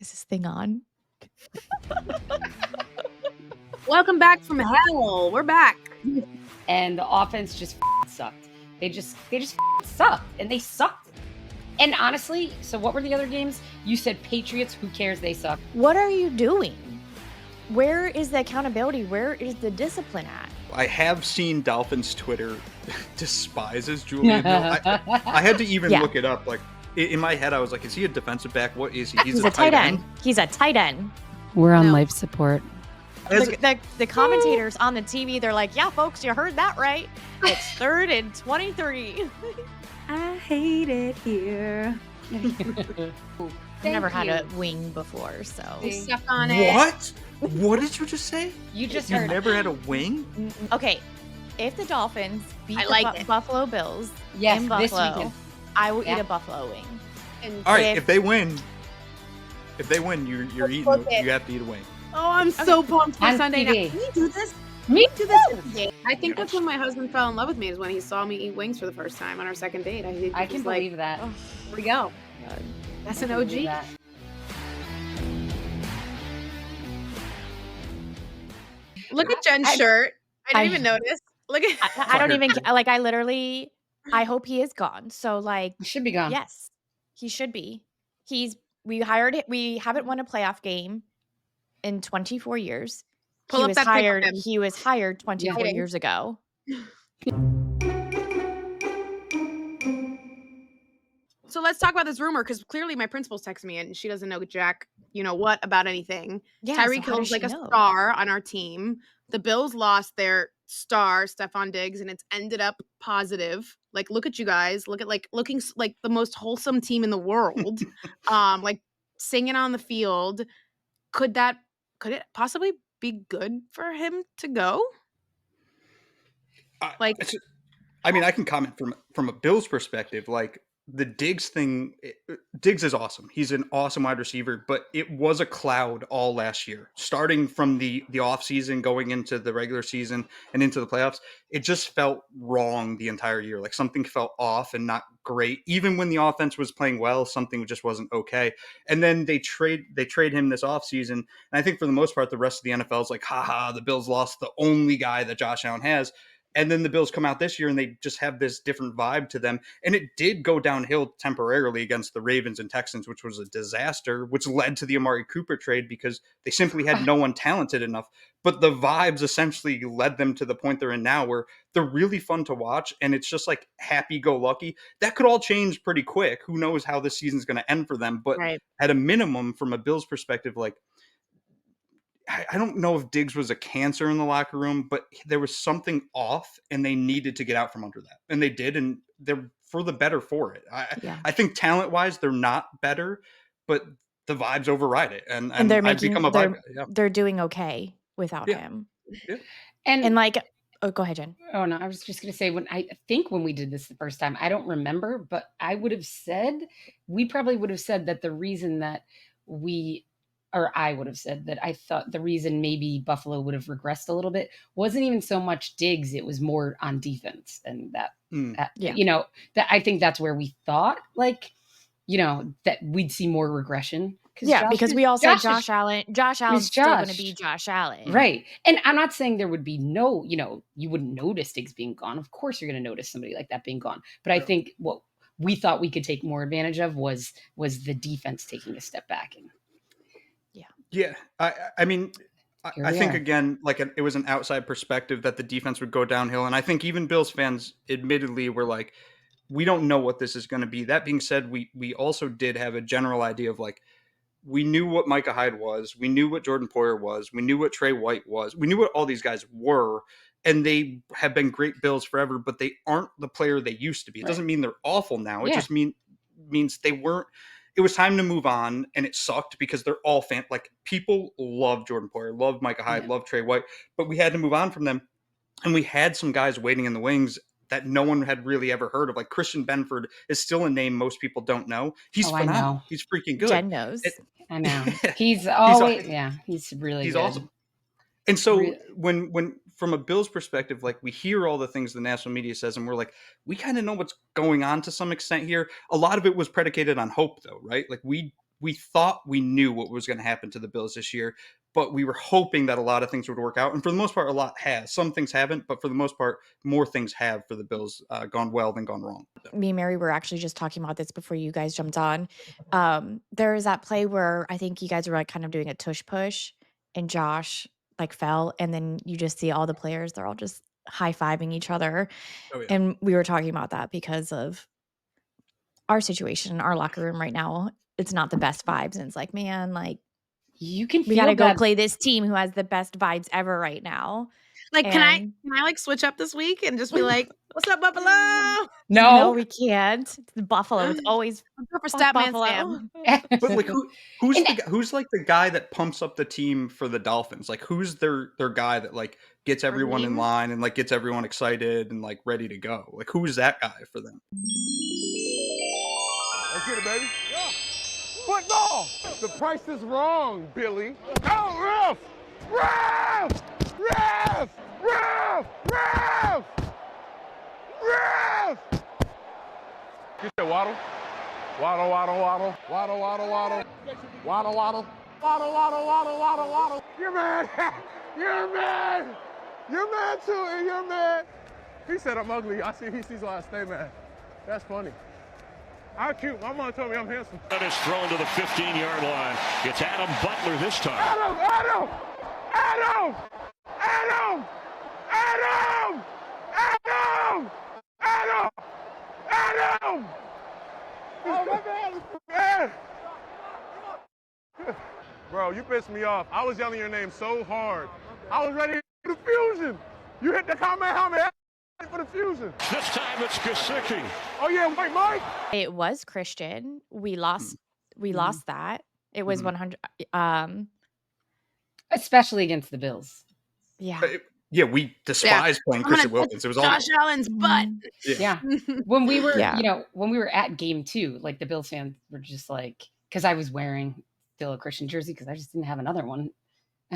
Is this thing on? Welcome back from hell. We're back. And the offense just sucked. They just sucked, and they sucked. And honestly, so what were the other games? You said Patriots. Who cares? They suck. What are you doing? Where is the accountability? Where is the discipline at? I have seen Dolphins Twitter despises Julian Hill. I had to even look it up. Like in my head, I was like, is he a defensive back? What is he? He's a tight end. He's a tight end. We're on life support. The commentators on the TV, they're like, yeah, folks, you heard that right. It's 3rd and 23. I hate it here. I've never had a wing before, so. We suck on it. What? What did you just say? You just You heard. never had a wing? Okay, if the Dolphins beat the Buffalo Bills Yes, in this Buffalo, weekend. I will eat a buffalo wing. All right, if they win, you're eating. You have to eat a wing. Oh, I'm so pumped for On Sunday TV. night. Can we do this? Me Do this. I think that's when my husband fell in love with me, is when he saw me eat wings for the first time on our second date. I can believe that. Oh, here we go. That's an OG. Look at Jen's shirt. I didn't even notice. Look at. I don't even like. I literally. I hope he is gone. So like, He should be gone. yes, he should be. We hired it. We haven't won a playoff game in 24 years. Pull up that pic of him. He was hired 24 Yeah. years ago. So let's talk about this rumor, because clearly my principal's texting me and she doesn't know jack, what about anything. Yeah, so Tyreek how Hill's does like she a know? star on our team. The Bills lost their star, Stephon Diggs, and it's ended up positive. Like, look at you guys. Look at looking like the most wholesome team in the world. Like singing on the field. Could it possibly be good for him to go? I mean, I can comment from a Bills perspective. Like the Diggs thing, Diggs is awesome. He's an awesome wide receiver, but it was a cloud all last year, starting from the off season, going into the regular season and into the playoffs. It just felt wrong the entire year. Like something felt off and not great. Even when the offense was playing well, something just wasn't okay. And then they trade him this off season. And I think for the most part, the rest of the NFL is like, haha, the Bills lost the only guy that Josh Allen has. And then the Bills come out this year and they just have this different vibe to them. And it did go downhill temporarily against the Ravens and Texans, which was a disaster, which led to the Amari Cooper trade because they simply had no one talented enough. But the vibes essentially led them to the point they're in now where they're really fun to watch. And it's just like happy-go-lucky. That could all change pretty quick. Who knows how this season's going to end for them. But at a minimum, from a Bills perspective, like, I don't know if Diggs was a cancer in the locker room, but there was something off and they needed to get out from under that. And they did, and they're for the better for it. I think talent-wise, they're not better, but the vibes override it. And they're I've become a vibe guy. Yeah. They're doing okay without him. Yeah. And like, oh, go ahead, Jen. Oh no, I was just gonna say when we did this the first time, I don't remember, but we probably would have said that the reason that I would have said that I thought the reason maybe Buffalo would have regressed a little bit wasn't even so much Diggs, it was more on defense. And that I think that's where we thought that we'd see more regression. Because we all said Josh Allen's still going to be Josh Allen. Right. And I'm not saying there would be you wouldn't notice Diggs being gone. Of course you're going to notice somebody like that being gone. But I think what we thought we could take more advantage of was the defense taking a step back. And yeah, I mean, I think, again, like it was an outside perspective that the defense would go downhill. And I think even Bills fans admittedly were like, we don't know what this is going to be. That being said, we also did have a general idea of like, we knew what Micah Hyde was. We knew what Jordan Poyer was. We knew what Trey White was. We knew what all these guys were. And they have been great Bills forever, but they aren't the player they used to be. It doesn't mean they're awful now. It just means they weren't. It was time to move on, and it sucked because they're all people love Jordan Poyer, love Micah Hyde, love Trey White, but we had to move on from them. And we had some guys waiting in the wings that no one had really ever heard of. Like Christian Benford is still a name most people don't know. He's phenomenal. He's freaking good. Jen knows. I know. He's always, he's really he's good. Awesome. And so when from a Bills perspective, like we hear all the things the national media says, and we're like, we kind of know what's going on to some extent here. A lot of it was predicated on hope, though, right? Like we we thought we knew what was going to happen to the Bills this year, but we were hoping that a lot of things would work out. And for the most part, a lot has. Some things haven't, but for the most part, more things have for the Bills gone well than gone wrong. Me and Mary were actually just talking about this before you guys jumped on. There is that play where I think you guys were like kind of doing a tush push and Josh like fell, and then you just see all the players, they're all just high-fiving each other. Oh, yeah. And we were talking about that because of our situation in our locker room right now. It's not the best vibes. And it's like, man, like You can we got to feel go that. play this team who has the best vibes ever right now. Like, can I And like switch up this week and just be like, "What's up, Buffalo?" no, No. we can't. It's the Buffalo. It's always I'm good for fuck Statman Buffalo. Sam. But like, who's And- who's like the guy that pumps up the team for the Dolphins? Like, who's their guy that like gets everyone in Raheem? line and like gets everyone excited and like ready to go? Like, who's that guy for them? Let's get it, baby. Yeah. Football. The price is wrong, Billy. Oh, ref! Ref! Ref! Ref! Ref! Ref! Get that waddle. Waddle, waddle, waddle. Waddle, waddle, waddle. Waddle, waddle. Waddle, waddle, waddle, waddle, waddle. You're mad. You're mad. You're mad too, and you're mad. He said I'm ugly. I see he sees why I stay mad. That's funny. How cute. My mom told me I'm handsome. That is thrown to the 15-yard line. It's Adam Butler this time. Adam! Adam! Adam! Adam! Adam! Adam! Adam! Adam! Oh, my bad. Man. Bro, you pissed me off. I was yelling your name so hard. I was ready for the fusion. You hit the comment helmet for the fusion. This time it's Gesicki. Oh, yeah, Mike. It was Christian. We lost that. It was Mhm. 100 especially against the Bills. yeah. Yeah, we despise playing I'm gonna Christian Wilkins. It was awful. Josh Allen's butt. Yeah. When we were, Yeah. when we were at game 2, like the Bills fans were just like, because I was wearing still a Christian jersey because I just didn't have another one.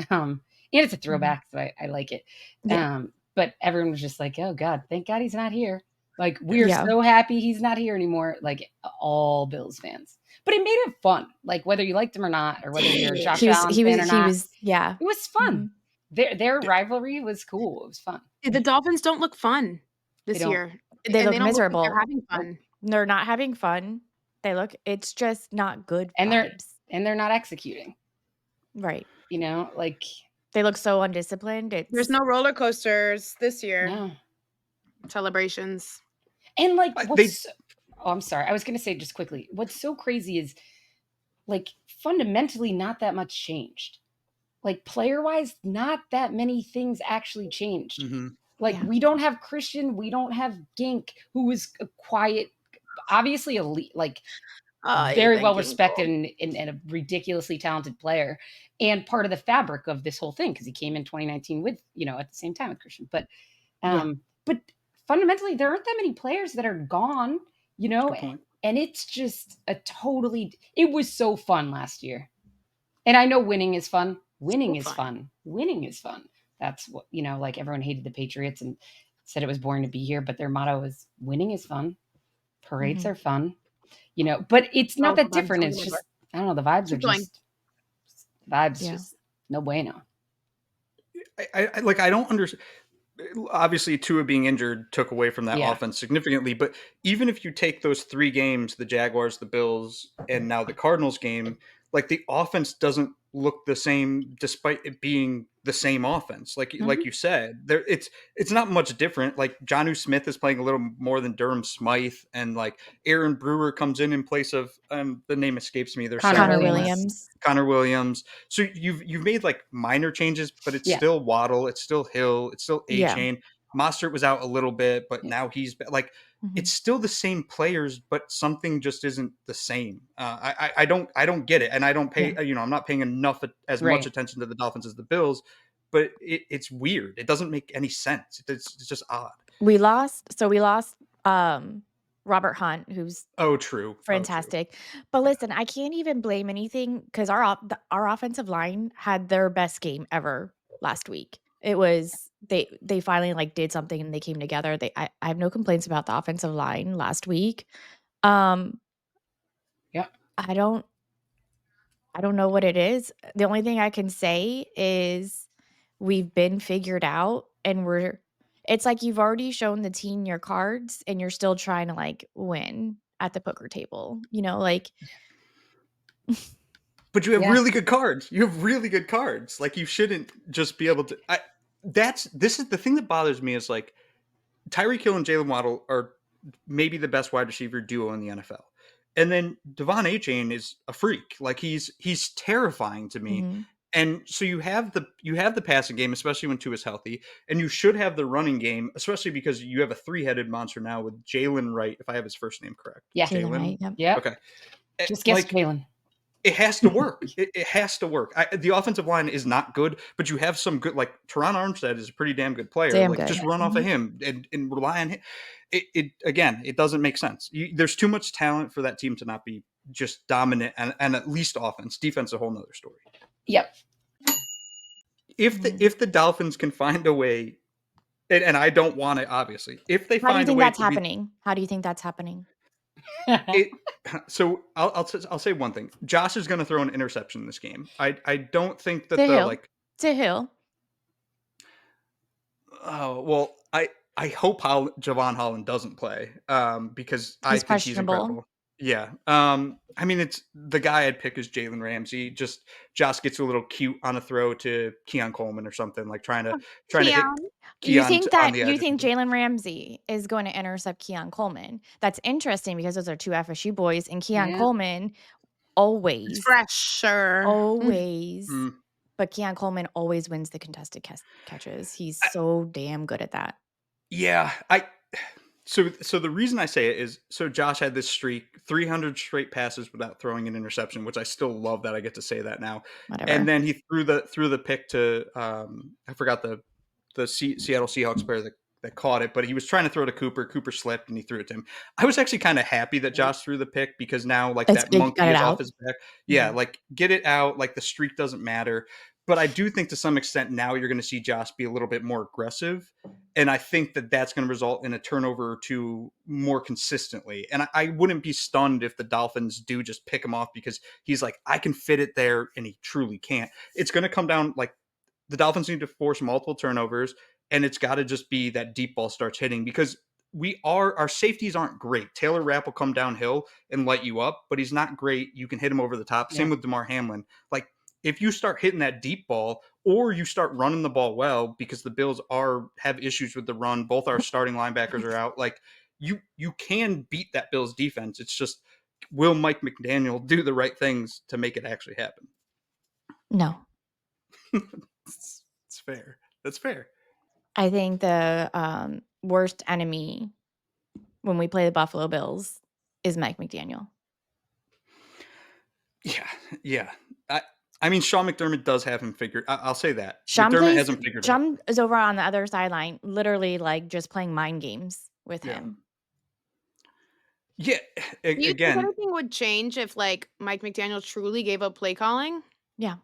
And it's a throwback, so I like it. Yeah. But everyone was just like, oh God, thank God he's not here. Like, we're Yeah. so happy he's not here anymore. Like, all Bills fans. But it made it fun. Like, whether you liked him or not, or whether you're a Josh Allen fan or not, yeah. it was fun. Their rivalry was cool. It was fun. The Dolphins don't look fun this They don't. year. They And look don't miserable. like they're having fun. They're not having fun. It's just not good And vibes. they're not executing. Right. Like, They look so undisciplined. There's no roller coasters this year. no. Celebrations. And like, They- oh, I'm sorry. I was going to say just quickly, what's so crazy is like fundamentally not that much changed. Like player wise, not that many things actually changed. Mhm. Like Yeah. we don't have Christian, we don't have Gink, who is a quiet, obviously elite, like very well respected and a ridiculously talented player, and part of the fabric of this whole thing because he came in 2019 with at the same time with Christian. But but fundamentally, there aren't that many players that are gone. Good point. And it's just it was so fun last year. And I know winning is fun. Winning is fun. Winning is fun. That's what, like everyone hated the Patriots and said it was boring to be here, but their motto is winning is fun. Parades are fun, but it's not that different. It's just, I don't know. The vibes just no bueno. I don't understand. Obviously, Tua being injured took away from that offense significantly. But even if you take those 3 games, the Jaguars, the Bills, and now the Cardinals game, like the offense doesn't look the same despite it being the same offense. Like you said, it's not much different. Like Jonnu Smith is playing a little more than Durham Smythe, and like Aaron Brewer comes in place of the name escapes me. There's Connor Williams. Connor Williams. So you've made like minor changes, but it's still Waddle, it's still Hill, it's still A-Chain. Mostert was out a little bit, but now he's like it's still the same players, but something just isn't the same. I don't get it, and I don't pay. I'm not paying enough as much attention to the Dolphins as the Bills, but it's weird. It doesn't make any sense. It's just odd. We lost Robert Hunt, who's true, fantastic. But listen, I can't even blame anything because our offensive line had their best game ever last week. It was they finally like did something and they came together. I have no complaints about the offensive line last week. I don't I don't know what it is. The only thing I can say is we've been figured out and it's like you've already shown the team your cards and you're still trying to like win at the poker table, like But you have Yeah. really good cards. You have really good cards. Like you shouldn't just be able to. This is the thing that bothers me is like Tyreek Hill and Jalen Waddle are maybe the best wide receiver duo in the NFL. And then Devon Achane is a freak. Like he's terrifying to me. Mhm. And so you have the passing game, especially when Tua is healthy, and you should have the running game, especially because you have a three-headed monster now with Jalen Wright, if I have his first name correct. Yeah. Jalen Jalen. Wright, yep. Yep. Okay. Just guess Like Jalen. it has to work. It has to work. The offensive line is not good, but you have some good. Like Teron Armstead is a pretty damn good player. Damn Like good. just run off of him and rely on him. It doesn't make sense. There's too much talent for that team to not be just dominant and at least offense. Defense, a whole nother story. Yep. If the Dolphins can find a way, and I don't want it, obviously. If they How do you find a think way that's to be happening? How do you think that's happening? it, so I'll say one thing. Josh is going to throw an interception in this game. I don't think that To the who? like. To who? Oh well, I hope Javon Holland doesn't play because I He's think he's questionable. incredible. Yeah. I mean, it's the guy I'd pick is Jalen Ramsey. Just Josh gets a little cute on a throw to Keon Coleman or something, like trying to hit Keon. You Keon think on that the you edge or think something. Jalen Ramsey is going to intercept Keon Coleman? That's interesting because those are two FSU boys, and Keon Yeah. Coleman It's always, fresher. always, Mm. but Keon Coleman always wins the contested catches. He's so damn good at that. Yeah, so the reason I say it is so Josh had this streak, 300 straight passes without throwing an interception, which I still love that I get to say that now. And Whatever. then he threw the pick to I forgot the Seattle Seahawks player that caught it, but he was trying to throw to Cooper. Cooper slipped and he threw it to him. I was actually kind of happy that Josh threw the pick because now like It's that good. Got monkey it is off out. his back. Yeah, Mhm. like get it out. Like the streak doesn't matter. But I do think to some extent now you're going to see Josh be a little bit more aggressive. And I think that that's going to result in a turnover or two more consistently. And I wouldn't be stunned if the Dolphins do just pick him off because he's like, I can fit it there. And he truly can't. It's going to come down like the Dolphins need to force multiple turnovers. And it's got to just be that deep ball starts hitting because our safeties aren't great. Taylor Rapp will come downhill and light you up, but he's not great. You can hit him over the top. Yeah. Same with DeMar Hamlin. Like if you start hitting that deep ball or you start running the ball well because the Bills have issues with the run, both our starting linebackers are out. Like you can beat that Bills defense. It's just will Mike McDaniel do the right things to make it actually happen? No. It's fair. That's fair. I think the worst enemy when we play the Buffalo Bills is Mike McDaniel. Yeah. I mean, Sean McDermott does have him figured. I'll say that Sean has him figured out. Sean is over on the other sideline, literally like just playing mind games with Yeah. him. Yeah. Do you think Again, anything would change if like Mike McDaniel truly gave up play calling? Yeah,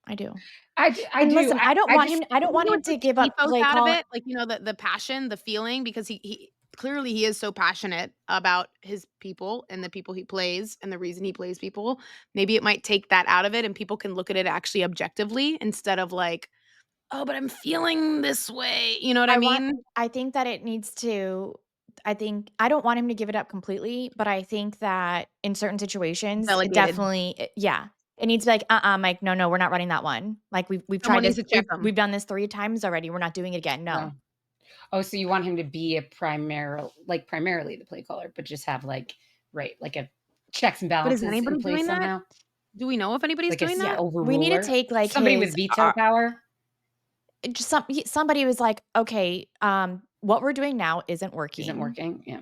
I do. I And do. listen, I don't want him. I don't You want think it him would to take give the up ethos play out of call. it, like the passion, the feeling, because he clearly he is so passionate about his people and the people he plays and the reason he plays people. Maybe it might take that out of it, and people can look at it actually objectively instead of like, oh, but I'm feeling this way. You know what I mean? I think that it needs to. I don't want him to give it up completely, but I think that in certain situations, it Delegated. definitely, yeah, it needs to be like, Mike, no, we're not running that one. Like we've Someone tried this, needs to check him. we've done this 3 times already. We're not doing it again. No. No. Oh, so you want him to be primarily the play caller, but just have like a checks and But is balances anybody in place doing that? somehow? Do we know if anybody's Like a doing that? overruler? We need to take like somebody his with veto power. just somebody was like, okay, what we're doing now isn't working. Isn't working. Yeah.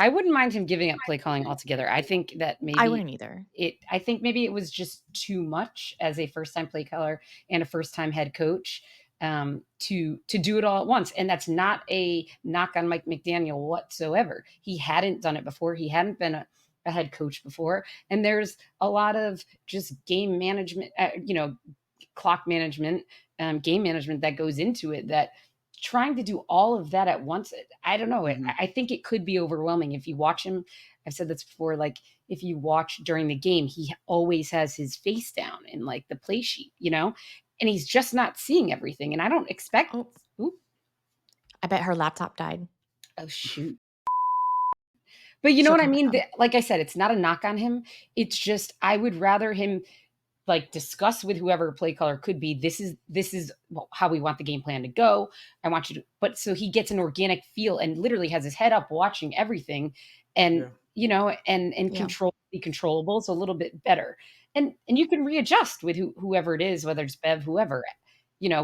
I wouldn't mind him giving up play calling altogether. I think that maybe I wouldn't either. I think maybe it was just too much as a first time play caller and a first time head coach to do it all at once. And that's not a knock on Mike McDaniel whatsoever. He hadn't done it before. He hadn't been a head coach before. And there's a lot of just game management, clock management, game management that goes into it that trying to do all of that at once, I don't know. Mhm. I think it could be overwhelming if you watch him. I've said this before, like if you watch during the game, he always has his face down in like the play sheet, and he's just not seeing everything. And I don't expect. Oh, Ooh, I bet her laptop died. oh shoot. But you know She'll what I come back mean? on. Like I said, it's not a knock on him. It's just I would rather him like discuss with whoever play caller could be. This is how we want the game plan to go. I want you to, but so he gets an organic feel and literally has his head up watching everything, and and Yeah. control the controllables a little bit better. And you can readjust with whoever it is, whether it's Bev, whoever,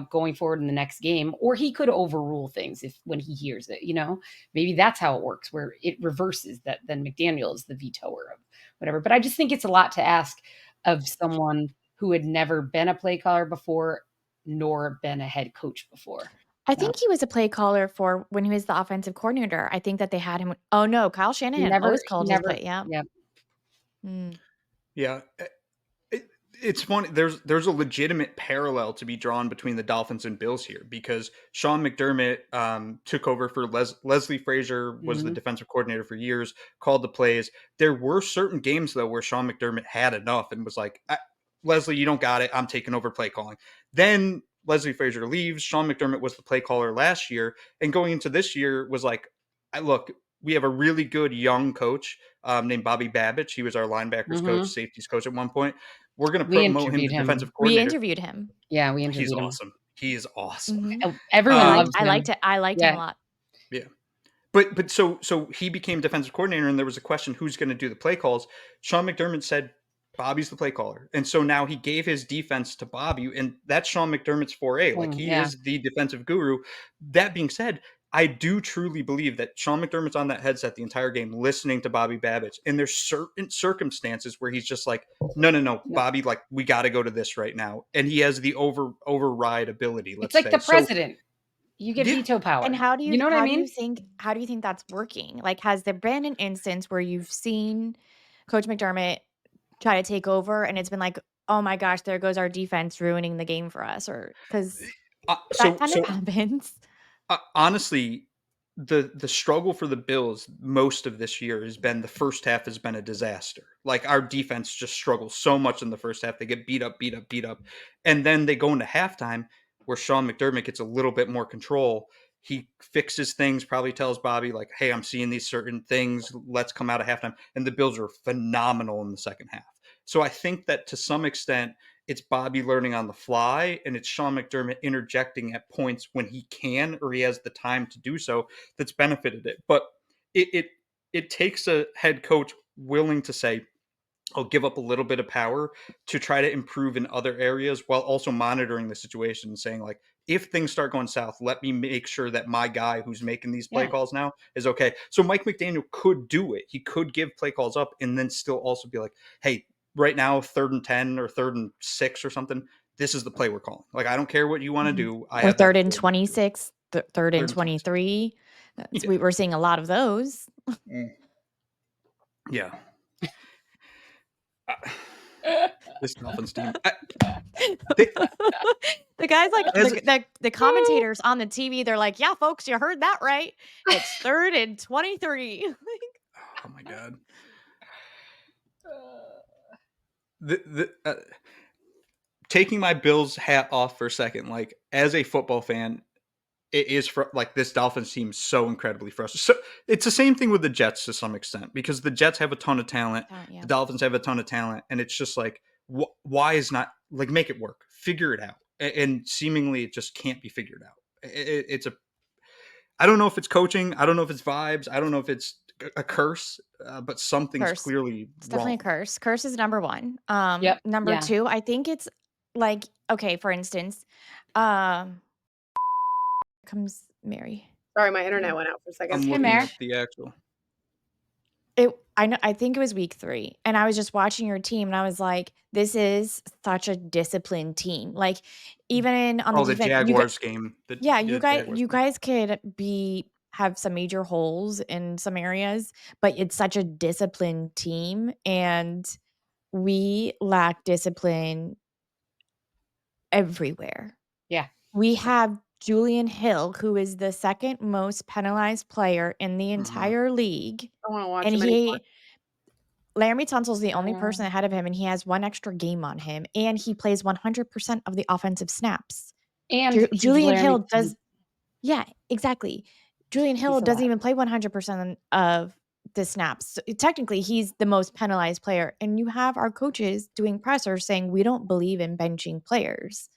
going forward in the next game, or he could overrule things if when he hears it, maybe that's how it works, where it reverses that. Then McDaniel is the vetoer of whatever. But I just think it's a lot to ask of someone who had never been a play caller before, nor been a head coach before. I think he was a play caller for when he was the offensive coordinator. I think that they had him. Oh no, Kyle Shanahan always He called his never, play. Yeah. yeah. Mm. Yeah. It's funny. There's a legitimate parallel to be drawn between the Dolphins and Bills here, because Sean McDermott took over for Leslie Frazier, was the Mhm. defensive coordinator for years, called the plays. There were certain games though where Sean McDermott had enough and was like, Leslie, you don't got it. I'm taking over play calling. Then Leslie Frazier leaves. Sean McDermott was the play caller last year, and going into this year was like, look, we have a really good young coach named Bobby Babich. He was our linebackers coach, Mhm. safeties coach at one point. We're going to We promote him interviewed to him. defensive We coordinator. interviewed him. Yeah, we He's interviewed him. awesome. He is awesome. Mhm. Everyone loves I liked him. it. I liked him a Yeah. lot. Yeah. But so he became defensive coordinator, and there was a question who's going to do the play calls. Sean McDermott said Bobby's the play caller, and so now he gave his defense to Bobby, and that's Sean McDermott's 4A. Like, he Yeah. is the defensive guru. That being said, I do truly believe that Sean McDermott's on that headset the entire game listening to Bobby Babich, and there's certain circumstances where he's just like, no, Bobby, like, we got to go to this right now, and he has the override ability. It's Let's like say the so. president. You get Yeah. veto power. And how do You you know what I mean? think that's working? Like, has there been an instance where you've seen Coach McDermott try to take over and it's been like, "Oh my gosh, there goes our defense ruining the game for us," or because that So kind of happens. Honestly, the struggle for the Bills most of this year has been the first half has been a disaster. Like, our defense just struggles so much in the first half. They get beat up, and then they go into halftime where Sean McDermott gets a little bit more control. He fixes things, probably tells Bobby like, "Hey, I'm seeing these certain things. Let's come out of halftime." And the Bills are phenomenal in the second half. So I think that to some extent it's Bobby learning on the fly, and it's Sean McDermott interjecting at points when he can or he has the time to do so that's benefited it. But it takes a head coach willing to say, I'll give up a little bit of power to try to improve in other areas while also monitoring the situation and saying, like, if things start going south, let me make sure that my guy who's making these play Yeah. calls now is okay. So Mike McDaniel could do it. He could give play calls up and then still also be like, hey, right now, 3rd and 10 or 3rd and 6 or something, this is the play we're calling. Like, I don't care what you want to Mhm. do. I Or have that 3rd and authority. 26, 3rd and 3rd and 26. 23. Yeah. We're seeing a lot of those. Yeah. This Dolphins team. The guys, like, As- the commentators on the TV, they're like, "Yeah, folks, you heard that right. It's 3rd and 23." Oh my God. Taking my Bills hat off for a second, like, as a football fan, it is like, this Dolphins team is so incredibly frustrating. So it's the same thing with the Jets to some extent, because the Jets have a ton of talent, Yeah. the Dolphins have a ton of talent, and it's just like, why is not, like, make it work, figure it out, and seemingly it just can't be figured out. It's a, I don't know if it's coaching, I don't know if it's vibes, I don't know if it's a curse, but something's Curse. clearly It's definitely a wrong. curse. Curse is number 1. Yep. Number Yeah. 2, I think it's like, okay, for instance, comes Mary. Sorry, my internet went out for a second. I'm looking Mare. up the actual. I think it was week 3, and I was just watching your team, and I was like, "This is such a disciplined team." Like, even on the Oh, the defense, Jaguars game. yeah, The Jaguars you game. guys could have some major holes in some areas, but it's such a disciplined team, and we lack discipline everywhere. Yeah. We have Julian Hill, who is the 2nd most penalized player in the entire league, I don't want to watch and him anymore. Laramie Tunsil's the only person Yeah. ahead of him, and he has 1 extra game on him, and he plays 100% of the offensive snaps. And he's Julian Laramie. Hill does. Yeah, exactly. Julian Hill He's a doesn't lot. even play 100% of the snaps. So, technically, he's the most penalized player, and you have our coaches doing pressers saying, "We don't believe in benching players."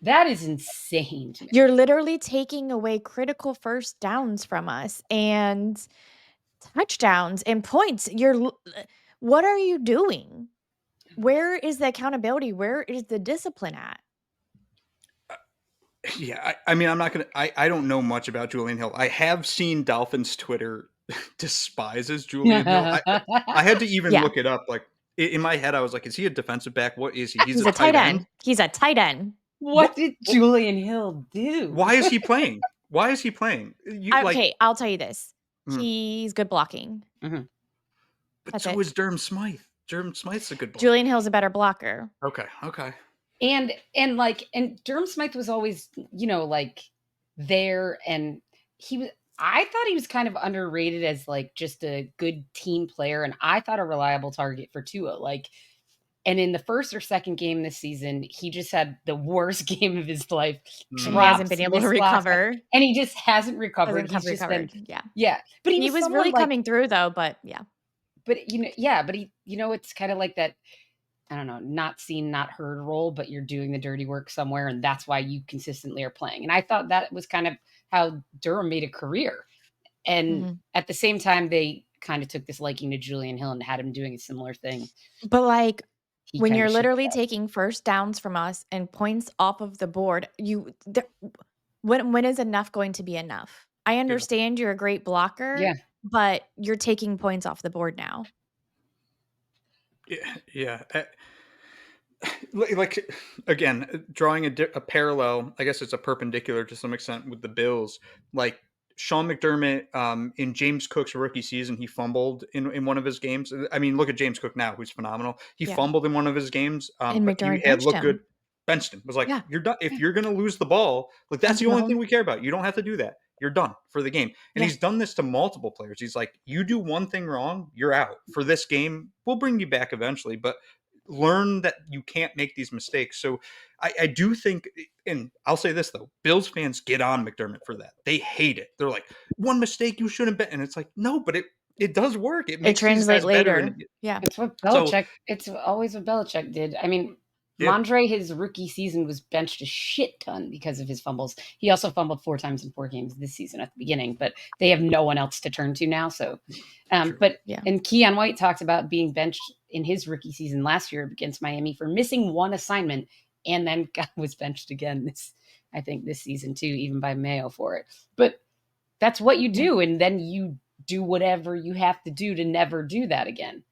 That is insane to me. You're literally taking away critical first downs from us and touchdowns and points. What are you doing? Where is the accountability? Where is the discipline at? Yeah, I mean, I'm not gonna. I don't know much about Julian Hill. I have seen Dolphins Twitter despises Julian Hill. I had to even Yeah. look it up. Like in my head, I was like, "Is he a defensive back? What is he? He's He's a a tight tight end. end. He's a tight end. What did Julian Hill do? Why is he playing? Why is he playing? You like, Okay, I'll tell you this. Mm. He's good blocking. Mhm. but That's so it. is Durham Smythe. Durham Smythe's a good blocker. Julian Hill's a better blocker. Okay. And Durham Smythe was always, like there, and I thought he was kind of underrated as like just a good team player, and I thought a reliable target for Tua. And in the first or second game this season, he just had the worst game of his life. And he hasn't been able to missed blocks, recover. and he just hasn't recovered. Hasn't He's just recovered. been, Yeah. But He was someone really like, coming through though, but yeah. but he, it's kind of like that. I don't know, not seen, not heard role, but you're doing the dirty work somewhere, and that's why you consistently are playing. And I thought that was kind of how Durham made a career. And at the same time, they kind of took this liking to Julian Hill and had him doing a similar thing. But like He when kinda you're shipped literally out. taking first downs from us and points off of the board, when is enough going to be enough? I understand you're a great blocker, Yeah. but you're taking points off the board now. Yeah. Like again, drawing a parallel. I guess it's a perpendicular to some extent with the Bills. Like Sean McDermott, in James Cook's rookie season, he fumbled in one of his games. I mean, look at James Cook now, who's phenomenal. He Yeah. fumbled in one of his games, And but he McDermott had benched looked him. good. Benched him. Was like, Yeah. you're done. If you're gonna lose the ball, like that's the only thing we care about. You don't have to do that. You're done for the game. And he's done this to multiple players. He's like, you do one thing wrong, you're out for this game. We'll bring you back eventually, but learn that you can't make these mistakes. So I do think, and I'll say this though, Bills fans get on McDermott for that. They hate it. They're like, one mistake you shouldn't bet. And it's like, no, but it does work. It makes these translates guys better. later. Yeah. It's what Belichick. It's always what Belichick did. I mean, Mondre, his rookie season, was benched a shit ton because of his fumbles. He also fumbled 4 times in 4 games this season at the beginning, but they have no one else to turn to now. So, and Keon White talked about being benched in his rookie season last year against Miami for missing 1 assignment, and then was benched again this season too, even by Mayo for it. But that's what you do, and then you do whatever you have to do to never do that again.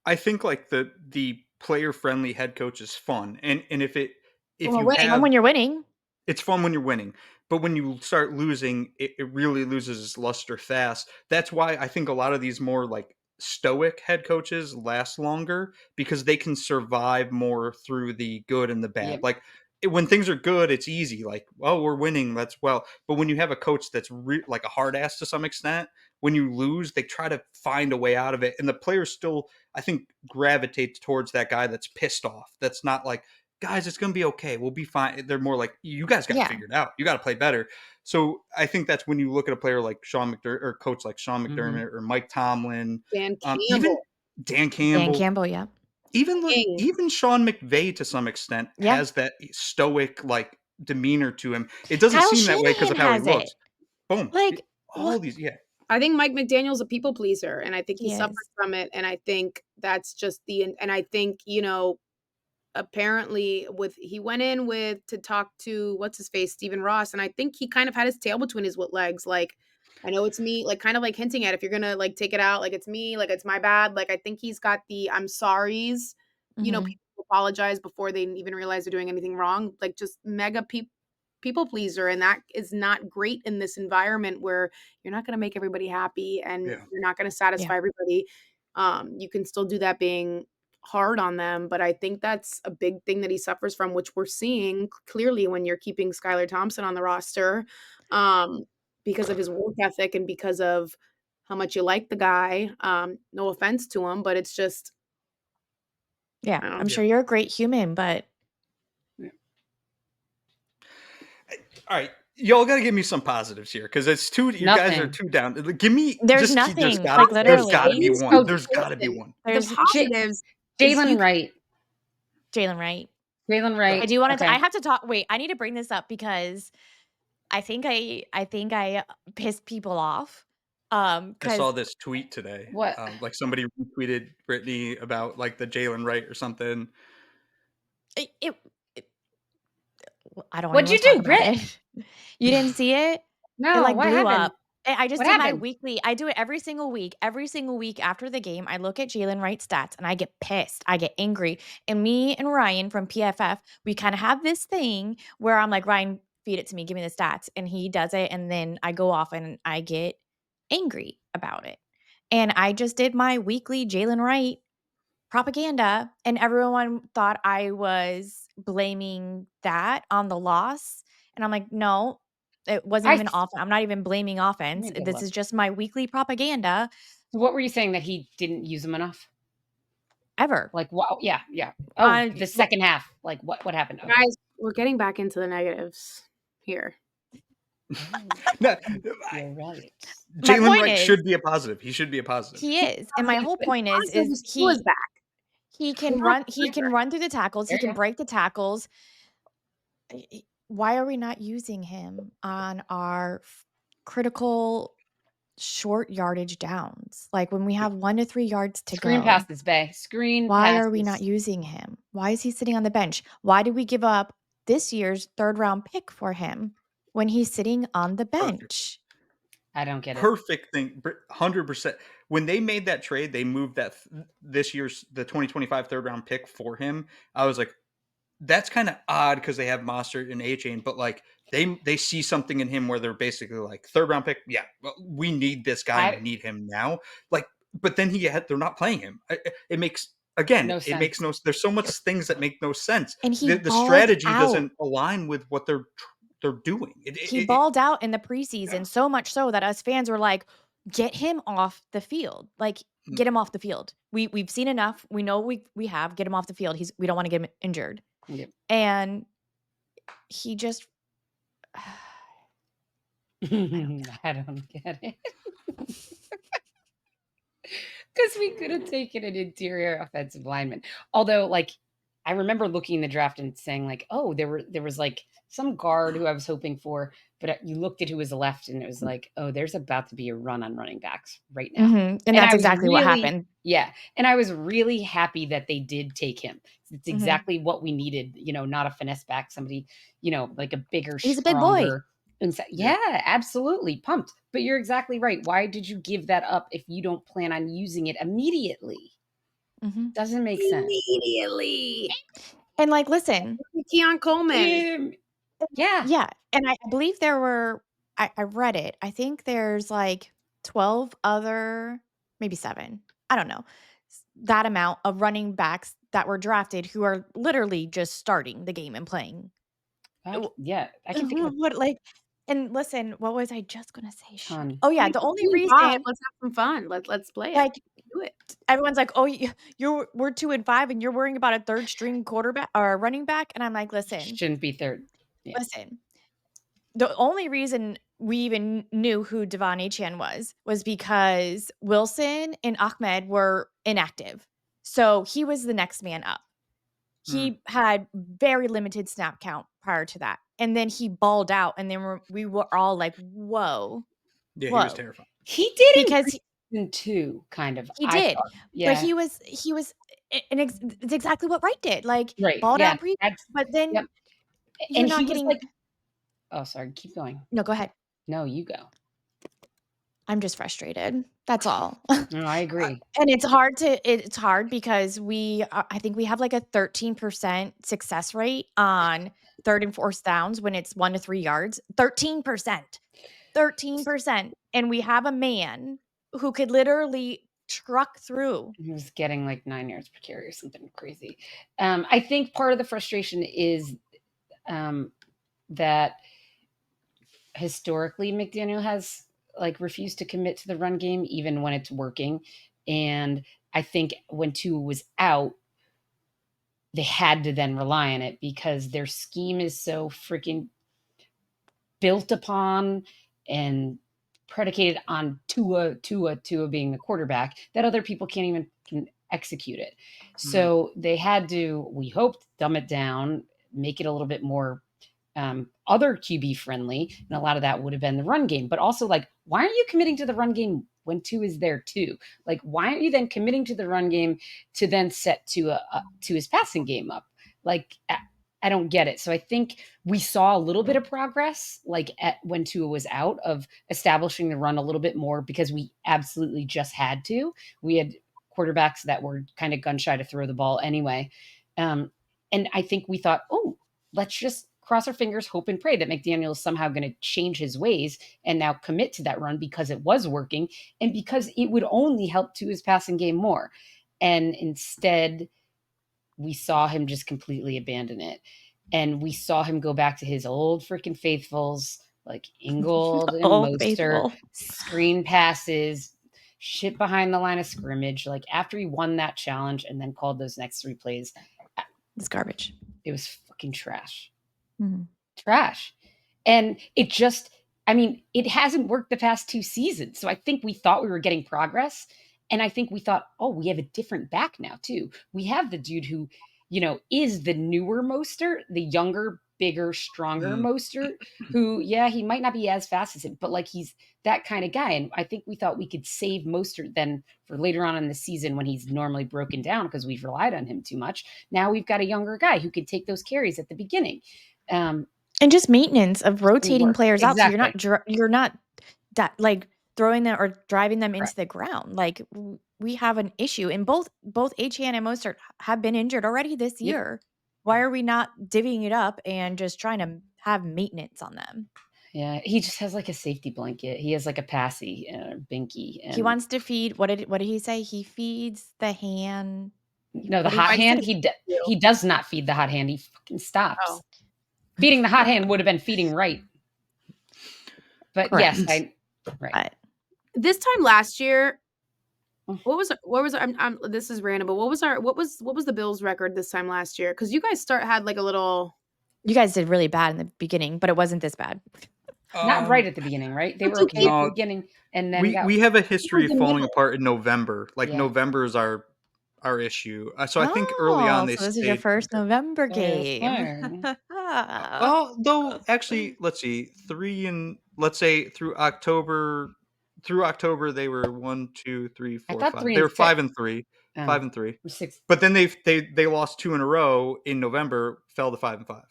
I think like the player friendly head coach is fun, and if fun when you're winning, it's fun when you're winning. But when you start losing, it really loses its luster fast. That's why I think a lot of these more like stoic head coaches last longer, because they can survive more through the good and the bad. Yep. Like when things are good, it's easy. Like, oh, we're winning. That's well. But when you have a coach that's like a hard ass to some extent, when you lose, they try to find a way out of it. And the players still, I think, gravitate towards that guy that's pissed off. That's not like, guys, it's going to be okay. We'll be fine. They're more like, you guys got to figure it out. You got to play better. So I think that's when you look at a player like Sean McDermott, or coach like Sean McDermott, or Mike Tomlin, Dan Campbell. even Dan Campbell. Dan Campbell, yeah. Even Sean McVay to some extent has that stoic like demeanor to him. It doesn't Kyle seem that way because of how he Shanahan has looks. Boom. Like all these, I think Mike McDaniel's a people pleaser, and I think he He suffers is. from it. And I think that's just and I think, apparently he went in to talk to what's his face, Stephen Ross, and I think he kind of had his tail between his legs. Like, I know it's me, like kind of like hinting at, if you're gonna like take it out, like it's me, like it's my bad. Like I think he's got the I'm sorry's. People apologize before they even realize they're doing anything wrong. Like just mega people pleaser, and that is not great in this environment where you're not going to make everybody happy and you're not going to satisfy everybody. You can still do that being hard on them, but I think that's a big thing that he suffers from, which we're seeing clearly when you're keeping Skylar Thompson on the roster, because of his work ethic and because of how much you like the guy. No offense to him, but it's just, Yeah, I don't I'm know. sure you're a great human, but All right, y'all got to give me some positives here because it's too. You guys are Nothing. too down. Give me there's just. nothing, like, There's got to literally. be He's one. Oh, There's got to be listen, one. the There's positives is you Jalen Wright. Jalen Wright. Jalen I Wright. do wanna Okay. I have to talk wait, I need to bring this up because I think I pissed people off, I saw 'cause this tweet today. What? Like somebody retweeted Brittany about like the Jalen Wright or something. it I don't even What'd wanna you talk do, about Brit? it. You didn't see it? It, No. like, What blew happened? up. And I just What did my happened? weekly I do it every single week. Every single week after the game, I look at Jalen Wright's stats, and I get pissed. I get angry. And me and Ryan from PFF, we kinda have this thing where I'm like, "Ryan, feed it to me. Give me the stats." And he does it, and then I go off and I get angry about it. And I just did my weekly Jalen Wright propaganda, and everyone thought I was blaming that on the loss, and I'm like, "No, it wasn't I even off I'm not even blaming Let offense. me get a This look. is just my weekly propaganda So what were you saying, that he didn't use him enough? ever." Like, wow, yeah, yeah. Oh, I the l second half. Like, what happened? Okay. guys, we're getting back into the negatives here. Oh, No, you're right. My Jalen point Wright is should be a positive. He should be a positive. he is, and my whole But his point positive is is Tua is he back. he We're can not run he can there. run through the tackles, he There you can go. break the tackles. Why are we not using him on our critical short yardage downs? Like, when we have 1 to 3 yards to Screen go, passes, Bay. Screen why are we not passes. using him? Why is he sitting on the bench? Why did we give up this year's 3rd round pick for him when he's sitting on the Perfect. bench? I don't get it. Perfect thing. 100%. When they made that trade, they moved this year's the 2025 third round pick for him. I was like, that's kind of odd because they have Mostert and A-Chain, but like they see something in him where they're basically like third round pick. Yeah, well, we need this guy and we I need him now. Like, but then they're not playing him. It makes No it makes sense. no. There's so much things that make no sense. And he The balled strategy out. doesn't align with what they're doing. He balled out in the Yeah. preseason so much so that us fans were like, "Get him off the field. Like, Mm. get him off the field. We've seen enough. We know we have. Get him off the field. We don't wanna get him injured." Yep. And he just I don't get I don't get it. Because we could have taken an interior offensive lineman. Although, like, I remember looking in the draft and saying, like, oh, there was like some guard who I was hoping for, but you looked at who was left, and it was like, oh, there's about to be a run on running backs right now. Mhm, and And that's I was exactly what really, happened. yeah, and I was really happy that they did take him. It's Mhm. exactly what we needed, not a finesse back, somebody, like a bigger, He's a big boy. stronger. And so, Yeah. yeah, absolutely pumped. But you're exactly right. Why did you give that up if you don't plan on using it immediately? Mhm. Doesn't make sense. Immediately. And, like, listen Keon Coleman. Yeah. yeah, and I believe there were I read it. I think there's, like, 12 other maybe 7, I don't know, that amount of running backs that were drafted who are literally just starting the game and playing. W Yeah. I can think of a what, like and listen, what was I just gonna say? Shoot. ton. Oh, yeah, Like, the we're only 2-5. reason, Let's have some fun. Let's play it. like, Do it. everyone's like, "Oh, we're 2 and 5, and you're worrying about a 3rd string quarterback or running back?" And I'm like, Shouldn't be third. Yeah. listen, the only reason we even knew who Devon Achane was because Wilson and Ahmed were inactive. So he was the next man up. Mm. He had very limited snap count prior to that. And then he balled out, and then we were all like, "Whoa, Yeah, he was whoa." terrifying. He did in Because preseason too, kind of. he I did, thought. but Yeah. he was and it's exactly what Wright did. Like, Right. balled Yeah. out pre That's but then yep. you're And he not was getting like, oh, sorry, keep going. No, go ahead. No, you go. I'm just frustrated. That's all. No, I agree. And it's hard because I think we have like a 13% success rate on 3rd and 4th downs when it's 1 to 3 yards. 13%. 13%. And we have a man who could literally truck through. He was getting like 9 yards per carry or something crazy. I think part of the frustration is that historically McDaniel has like refuse to commit to the run game even when it's working. And I think when Tua was out, they had to then rely on it because their scheme is so freaking built upon and predicated on Tua being the quarterback that other people can't even can execute it. So they had to, we hoped, dumb it down, make it a little bit more other QB friendly, and a lot of that would have been the run game. But also, like, why aren't you committing to the run game when Tua is there too? Like, why aren't you then committing to the run game to then set to his passing game up? Like, I don't get it. So I think we saw a little bit of progress, like when Tua was out, of establishing the run a little bit more because we absolutely just had to. We had quarterbacks that were kind of gun shy to throw the ball anyway. And I think we thought, oh, let's just cross our fingers, hope and pray that McDaniel is somehow going to change his ways and now commit to that run because it was working and because it would only help to his passing game more. And instead, we saw him just completely abandon it. And we saw him go back to his old freaking faithfuls like Ingold and Mostert, screen passes, shit behind the line of scrimmage. Like after he won that challenge and then called those next 3 plays, It's garbage. it was fucking trash. Mm-hmm. Trash. And it just, I mean, it hasn't worked the past 2 seasons. So I think we thought we were getting progress. And I think we thought, oh, we have a different back now too. We have the dude who, you know, is the newer Mostert, the younger, bigger, stronger Mostert, who, yeah, he might not be as fast as him, but like he's that kind of guy. And I think we thought we could save Mostert then for later on in the season when he's normally broken down because we've relied on him too much. Now we've got a younger guy who can take those carries at the beginning. And just maintenance of rotating players out. So you're not that like throwing them or driving them into the ground. Like we have an issue, and both Achane and Mostert have been injured already this year. Why are we not divvying it up and just trying to have maintenance on them? Yeah, he just has like a safety blanket. He has like a passy and a binky. And he wants to feed. What did he say? He feeds the hand. No, the hot hand. He does not feed the hot hand. He fucking stops. Oh. Feeding the hot hand would have been feeding right. But Correct. yes, right. But this time last year, what was this is random, but what was the Bills record this time last year? Because you guys had like a little. You guys did really bad in the beginning, but it wasn't this bad. Not right at the beginning, right? They were okay at the beginning, and then we have a history of falling apart in November. Like November is our issue. So I think early on they. So this is your first November game. Though actually, let's see, let's say through October they were 1, 2, 3, 4, 5. They were 5 and 3, 5 and 3. 6. But then they lost 2 in a row in November, fell to 5 and 5.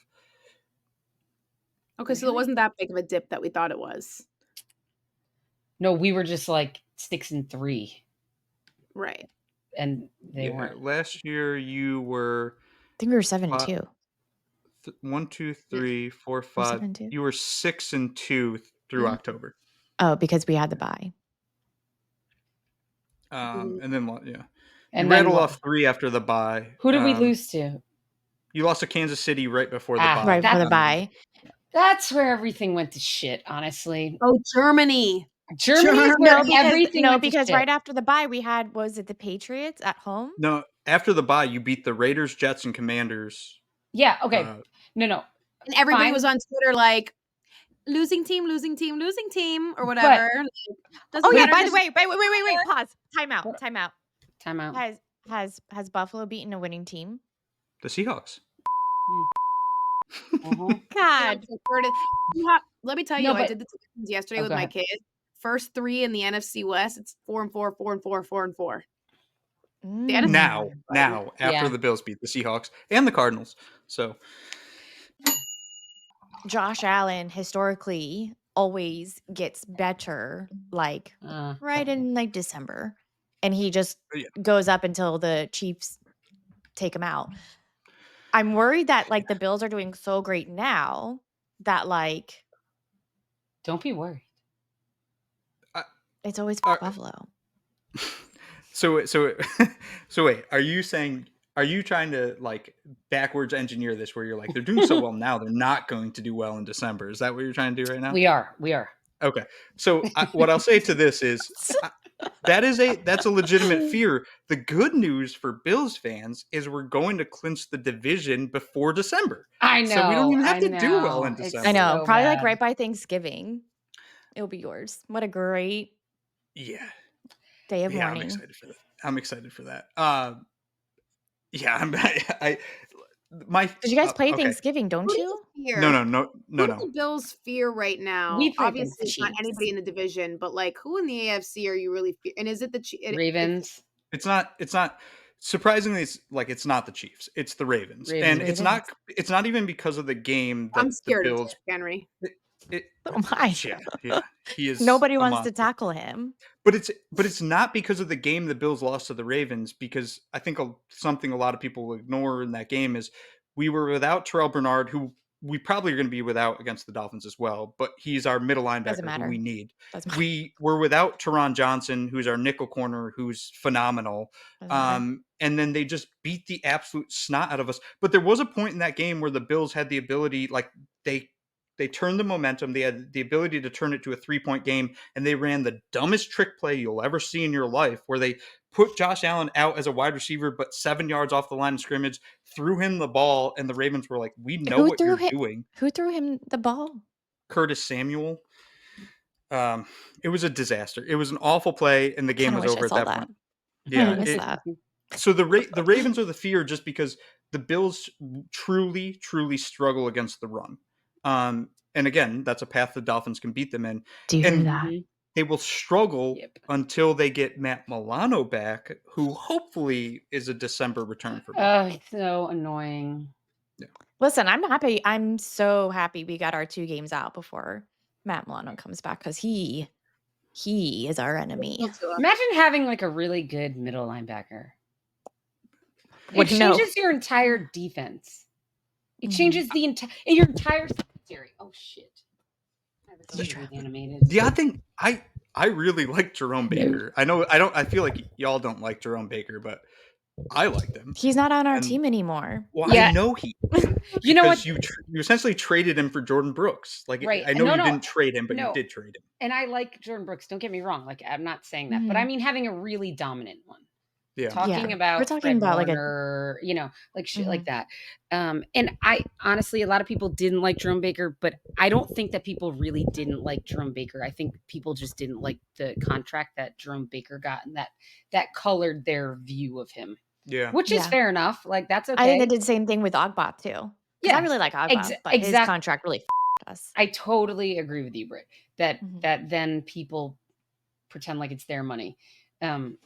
Okay, so it wasn't that big of a dip that we thought it was. No, we were just like 6 and 3, right? And they weren't. Last year you were. I think we were 7 and 2. 1, 2, 3, 4, 5. You were 6 and 2 through October. Oh, because we had the bye. And then and you rattled off 3 after the bye. Who did we lose to? You lost to Kansas City right before the bye. Right before the bye. That's where everything went to shit, honestly. Oh, Germany. Because right after the bye we had, was it the Patriots at home? No, after the bye you beat the Raiders, Jets, and Commanders. Yeah, okay. No. And everybody was on Twitter like, losing team, or whatever. By the way, wait. Pause. Time out. Has Buffalo beaten a winning team? The Seahawks. God. Let me tell you, I did the Dolphins yesterday with my kids. First 3 in the NFC West, it's 4-4, 4-4, 4-4. Now, after the Bills beat the Seahawks and the Cardinals. So Josh Allen historically always gets better like right in like December. And he just goes up until the Chiefs take him out. I'm worried that like the Bills are doing so great now that like. Don't be worried. It's always Buffalo. So wait, are you trying to like backwards engineer this where you're like, they're doing so well now, they're not going to do well in December? Is that what you're trying to do right now? We are. Okay. So what I'll say to this is that's a legitimate fear. The good news for Bills fans is we're going to clinch the division before December. So we don't even have I to do well in know. It's I December. know, so probably, like, bad. right by Thanksgiving, it'll be yours. What a great Yeah. day of Yeah, I'm mourning. excited for that. I'm excited for that. Yeah, I my 'Cause you guys play okay. Thanksgiving, Who don't do you you? No, fear? no, no, Who no, do no. the Bills fear right now? We play against Obviously, the it's not Chiefs. anybody in the division, but like, who in the AFC are you really and is it the it's Ravens. It's not surprisingly it's not the Chiefs. It's the Ravens. It's And Ravens. Ravens. it's not even because of the game I'm that the scared of Derrick Bills Henry. it, it Oh my. yeah, yeah. He is Nobody a wants to monster. tackle him. But it's not because of the game the Bills lost to the Ravens, because I think something a lot of people ignore in that game is we were without Terrell Bernard, who we probably are going to be without against the Dolphins as well, but he's our middle Doesn't linebacker who we matter. need. Doesn't matter. We were without Teron Johnson, who's our nickel corner, who's phenomenal. Doesn't matter. And then they just beat the absolute snot out of us. But there was a point in that game where the Bills had the ability, like they turned the momentum. They had the ability to turn it to a 3-point game, and they ran the dumbest trick play you'll ever see in your life, where they put Josh Allen out as a wide receiver, but 7 yards off the line of scrimmage, threw him the ball, and the Ravens were like, "We know Who what threw you're him doing." who threw him the ball? Curtis Samuel. It was a disaster. It was an awful play, and the game Kinda was wish I over at saw that that. point. Kinda Yeah. missed that. So the Ravens are the fear just because the Bills truly, truly struggle against the run. And again, that's a path the Dolphins can beat them in. Do you hear And that? they will struggle Yep. until they get Matt Milano back, who hopefully is a December return for me. Oh, it's so annoying. Yeah. Listen, I'm happy. I'm so happy we got our 2 games out before Matt Milano comes back because he is our enemy. Imagine having like a really good middle linebacker. It Wouldn't know. changes your entire defense. It Mhm. changes your entire secondary. Oh shit. Did you try? Animated. The odd thing, I really like Jerome Baker. I feel like y'all don't like Jerome Baker, but I liked him. He's not on our And team anymore. well, Yeah. I know he You know what? because you essentially traded him for Jordan Brooks. Like, Right. I know No, you no. didn't trade him, but you No. did trade him. And I like Jordan Brooks. Don't get me wrong. Like, I'm not saying that, but I mean having a really dominant one. Yeah. Talking Yeah. about We're talking Fred about, like, a Warner, like shit like that. And I honestly, a lot of people didn't like Jerome Baker, but I don't think that people really didn't like Jerome Baker. I think people just didn't like the contract that Jerome Baker got, and that colored their view of him. Yeah. Which is Yeah. fair enough. Like, that's okay. I think they did the same thing with Ogbot too. 'Cause I Yeah. really like Ogbot, but his contract really f***ed us. I totally agree with you, Britt, that Mhm. that then people pretend like it's their money, and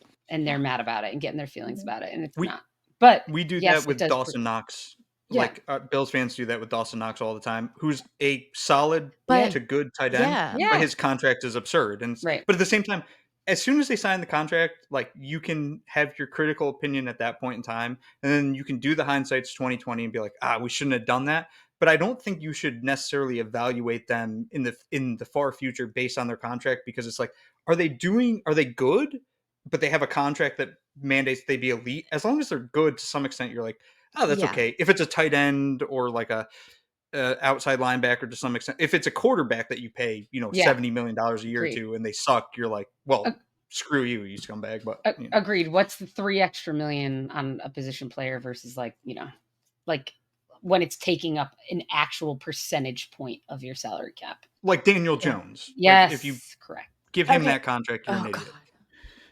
they're mad about it and getting their feelings about it, and it's not. But We do yes, that with it does Dawson Knox. Yeah. Like Bills fans do that with Dawson Knox all the time, who's a solid But to good tight end, yeah. Yeah. but his contract is absurd. And Right. but at the same time, as soon as they sign the contract, like you can have your critical opinion at that point in time, and then you can do the hindsight's 2020 and be like, we shouldn't have done that. But I don't think you should necessarily evaluate them in the far future based on their contract, because it's like, are they good? But they have a contract that mandates they be elite. As long as they're good to some extent, you're like, oh, that's Yeah. okay. If it's a tight end or like a outside linebacker to some extent, if it's a quarterback that you pay, Yeah. $70 million a year Agreed. to, and they suck, you're like, well, screw you, you scumbag. But Agreed. What's the $3 extra million on a position player versus like when it's taking up an actual percentage point of your salary cap? like Daniel Jones. Yes, Like if you correct. give him Okay. that contract, you're an Oh idiot. god.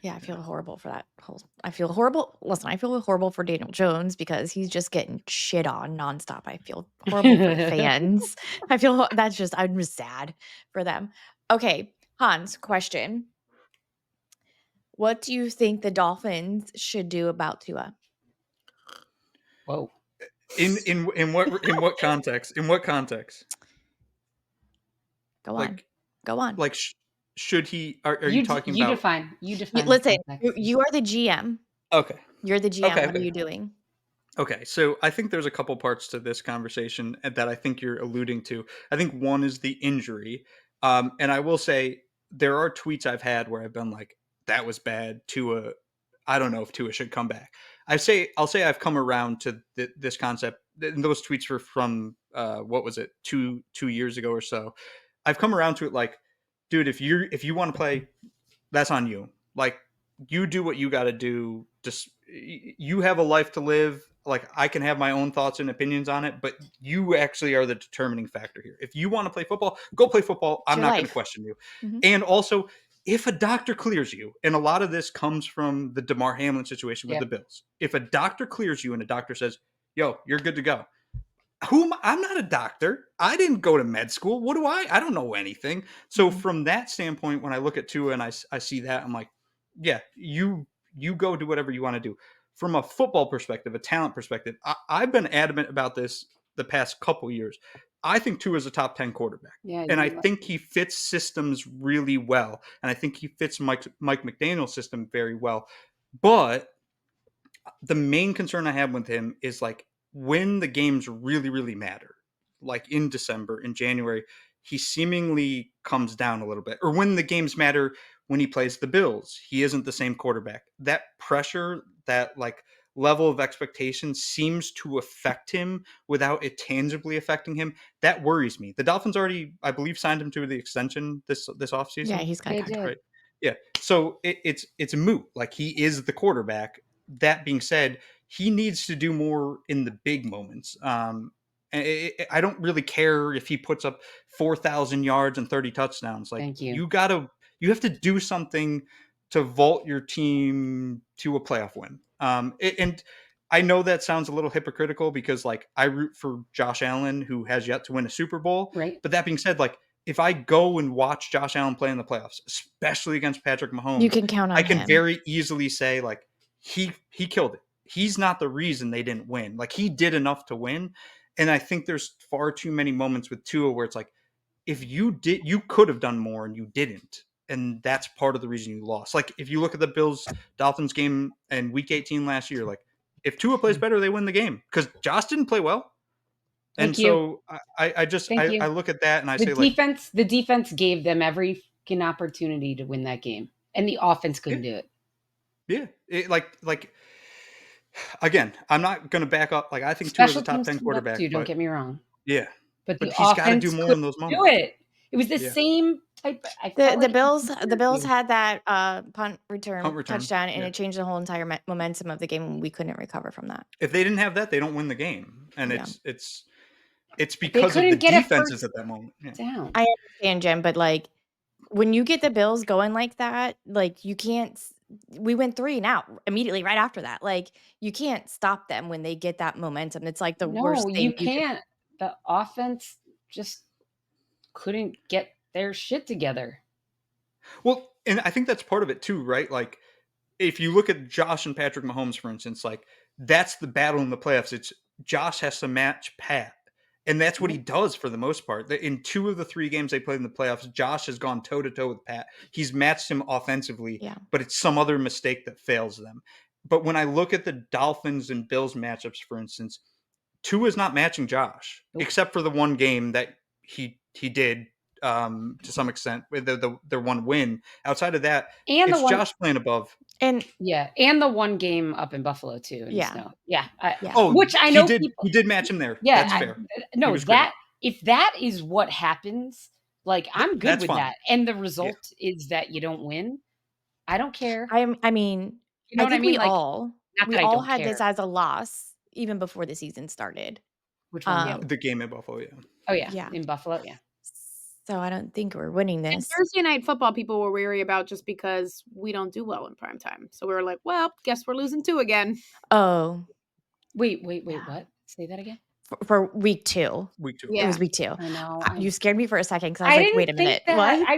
Yeah, I feel horrible for that whole I feel horrible. Listen, I feel horrible for Daniel Jones because he's just getting shit on nonstop. I feel horrible for the fans. I'm just sad for them. Okay, Hans, question. What do you think the Dolphins should do about Tua? Whoa. In what context? In what context? Go on. Like, Go on. like should he? Are you talking you about? define the Listen, context. you are the GM. Okay. You're the GM. Okay, What are okay. you doing? Okay, so I think there's a couple parts to this conversation that I think you're alluding to. I think one is the injury. And I will say there are tweets I've had where I've been like, that was bad. Tua, I don't know if Tua should come back. I'll say I've come around to this concept. And those tweets were from what was it, two years ago or so. I've come around to it like, dude, if you want to play, that's on you. Like, you do what you got to do. Just, you have a life to live. Like, I can have my own thoughts and opinions on it, but you actually are the determining factor here. If you want to play football, go play football. It's I'm your not going to life. question you. Mhm. And also, if a doctor clears you, and a lot of this comes from the DeMar Hamlin situation with Yeah. the Bills. If a doctor clears you and a doctor says, "Yo, you're good to go," I'm not a doctor. I didn't go to med school. What do I don't know anything. So Mhm. from that standpoint, when I look at Tua and I see that, I'm like, yeah, you go do whatever you want to do. From a football perspective, a talent perspective, I've been adamant about this the past couple years. I think Tua is a top 10 quarterback. Yeah, And I you think he fits systems really well. And I think he fits Mike McDaniel's system very well. But the main concern I have with him is like when the games really, really matter, like in December, in January, he seemingly comes down a little bit. Or when the games matter, when he plays the Bills, he isn't the same quarterback. That pressure, that like level of expectation seems to affect him without it tangibly affecting him. That worries me. The Dolphins already, I believe, signed him to the extension this Yeah, offseason, he's got a they contract. did. right? Yeah. So it's moot. Like, he is the quarterback. That being said, he needs to do more in the big moments. I don't really care if he puts up 4,000 yards and 30 touchdowns. Like, Thank you. you have to do something to vault your team to a playoff win. And I know that sounds a little hypocritical because, like, I root for Josh Allen, who has yet to win a Super Bowl. Right. But that being said, like, if I go and watch Josh Allen play in the playoffs, especially against Patrick You Mahomes, can count I on can him. very easily say, like, he killed it. He's not the reason they didn't win. Like, he did enough to win. And I think there's far too many moments with Tua where it's like, if you could have done more and you didn't. And that's part of the reason you lost. Like, if you look at the Bills Dolphins game in week 18 last year, like, if Tua plays better, they win the game because Josh didn't play well. And Thank you. so I just Thank I you. look at that and I The say, like, defense gave them every fucking opportunity to win that game, and the offense yeah, couldn't do it. yeah. Like again, I'm not going to back up. Like, I think Tua is a Special top teams 10 cleaned up too. quarterback, Don't but get me wrong, yeah, but the but he's got to do offense more in couldn't those do moments. it. It was the Yeah, same type. I The felt the like it was Bills the the same Bills game. had that punt punt return return. touchdown, and Yeah, it changed the whole entire momentum of the game, and we couldn't recover from that. if they didn't have that, they don't win the game, and Yeah. it's They because of the couldn't get a defenses first at that moment. Yeah. down. I understand, Jim, but, like, when you get the Bills going like that, like, you can't we went 3 and out immediately right after that. Like, you can't stop them when they get that momentum. It's like the No, worst thing you you could. can't. The offense just couldn't get their shit together. Well, and I think that's part of it too, right? Like, if you look at Josh and Patrick Mahomes, for instance, like, that's the battle in the playoffs. It's Josh has to match Pat. And that's what he Right. does for the most part. In 2 of the 3 games they played in the playoffs, Josh has gone toe to toe with Pat. He's matched him offensively, Yeah. but it's some other mistake that fails them. But when I look at the Dolphins and Bills matchups, for instance, Tua is not matching Josh, Nope. except for the one game that he did to some extent with their one win. Outside of that, And the it's one Josh playing above. And Yeah, and the one game up in Buffalo too in the yeah. snow. Yeah, Yeah. Oh, which I know people. he did match him there. Yeah, That's fair. He no, was great. that if that is what happens, like I'm good That's with fine. that, and the Yeah. result is that you don't win. I don't care. I mean, You know I what I think mean? Like, not we that I all don't had this care. as a loss even before the season started. Which one? Yeah. The game in Buffalo, yeah. Oh yeah, Yeah. in Buffalo. Yeah. So I don't think we're winning And this. Thursday night football people were weary about just because we don't do well in prime time. So we were like, well, guess we're losing 2 again. Oh, Wait. Yeah. What? Say that again. for week 2. Week 2. It Yeah. was week 2. I know. You scared me for a second because I was I like, "Wait a didn't think minute, that. what?"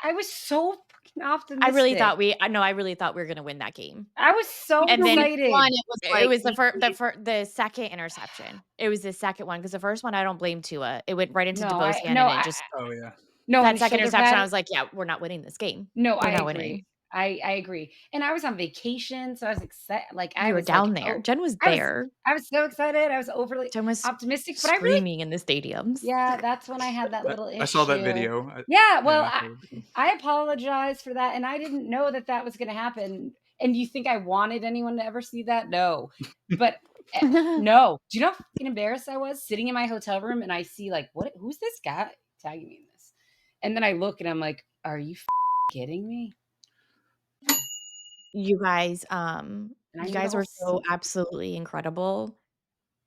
I was so fucking optimistic. I really thought we were gonna win that game. I was so And then excited. It was It like was the second interception. It was the second one because the first one I don't blame Tua. It went right into DeBo's hand and it just Oh yeah. no. that He second should have interception. had I it. was like, "Yeah, we're not winning this game. No, We're I not agree. winning." I agree. And I was on vacation, so I was excited. Like I You were was down like, there. oh, Jen was I was there. I was so excited. I was overly Jen was optimistic, but I really screaming in the stadiums. yeah, that's when I had that little issue. I saw that video. Yeah, well, I saw the video. I apologize for that, and I didn't know that was going to happen. And do you think I wanted anyone to ever see that? No, but no. Do you know how fucking embarrassed I was sitting in my hotel room and I see like, what? Who's this guy tagging me in this? And then I look and I'm like, Are you kidding me? You guys, And I you knew the guys whole were so scene. absolutely incredible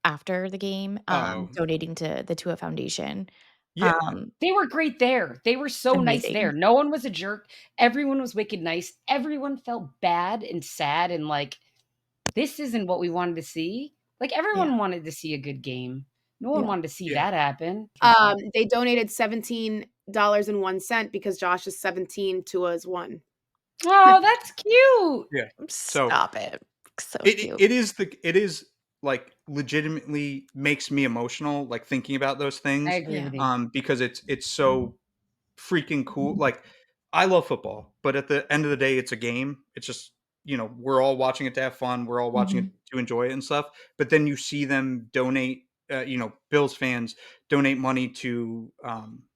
after the game, Oh, donating to the Tua Foundation. yeah, Um, They were great there. They were so nice there. Amazing. No one was a jerk. Everyone was wicked nice. Everyone felt bad and sad and like, this isn't what we wanted to see. Like, Yeah, everyone wanted to see a good game. No one yeah. wanted to see yeah. that happen. For sure. They donated $17.01 because Josh is 17, Tua is 1. Oh, that's cute. Yeah. So Stop it. So it cute. it is it is like legitimately makes me emotional, like thinking about those I things, agree Yeah. with you. because it's so freaking cool. Like I love football, but at the end of the day, it's a game. It's just we're all watching it to have fun. We're all watching it Mhm. to enjoy it and stuff. But then you see them donate. Bills fans donate money to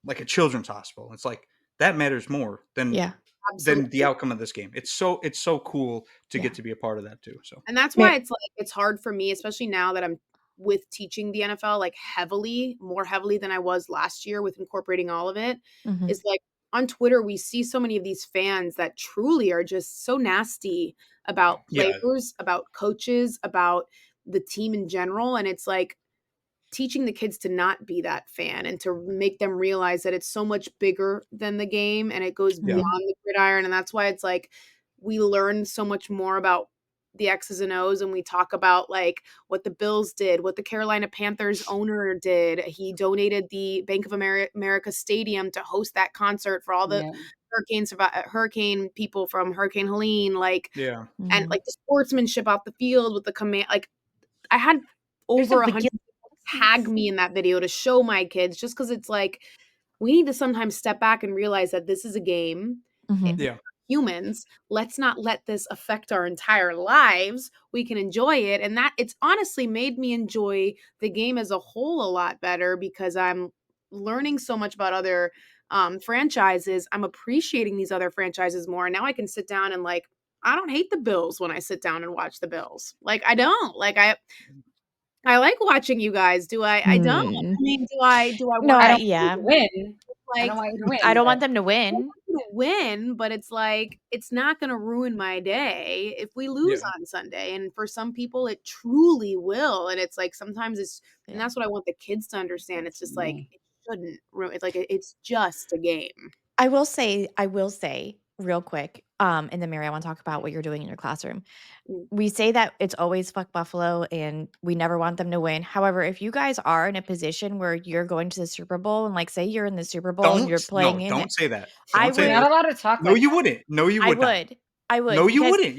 like a children's hospital. It's like that matters more Yeah, than the Absolutely. outcome of this game. It's so cool to yeah. get to be a part of that too. So And that's Mar why it's like it's hard for me, especially now that I'm with teaching the NFL like heavily, more heavily than I was last year with incorporating all of it. Mhm. Is like on Twitter, we see so many of these fans that truly are just so nasty about yeah, players, about coaches, about the team in general. And it's like teaching the kids to not be that fan and to make them realize that it's so much bigger than the game and it goes yeah, beyond Mhm. the gridiron. And that's why it's like we learn so much more about the X's and O's and we talk about like what the Bills did, what the Carolina Panthers owner did. He donated the Bank of America Stadium to host that concert for all the Yeah. hurricane people from Hurricane Helene, like, yeah, and Mhm. like the sportsmanship out the field with the command. Like I had There's a over 100 begin. tag me in that video to show my kids just because it's like we need to sometimes step back and realize that this is a game. Mhm. yeah, Humans, let's not let this affect our entire lives. We can enjoy it. And that it's honestly made me enjoy the game as a whole a lot better because I'm learning so much about other franchises. I'm appreciating these other franchises more. And now I can sit down and like, I don't hate the Bills when I sit down and watch the Bills. Like I don't. Like I like watching you guys. Do I don't. Hmm. I mean, do I No, want I to don't want you yeah. to win. I like don't want you to I win, don't but want them to I want win. you to win, but it's like it's not going to ruin my day if we lose yeah. on Sunday. And for some people it truly will. And it's like sometimes it's and Yeah. that's what I want the kids to understand. It's just like me. it shouldn't ruin it's like it's just a game. I will say real quick, and then Mary, I want to talk about what you're doing in your classroom. Mm. We say that it's always fuck Buffalo and we never want them to win. However, if you guys are in a position where you're going to the Super Bowl and like say you're in the Super Bowl and you're playing No, in it, don't say that. I Don't say You're would not that. allowed to talk No, like you that. wouldn't. No, you I would not. would. I No, would you because wouldn't.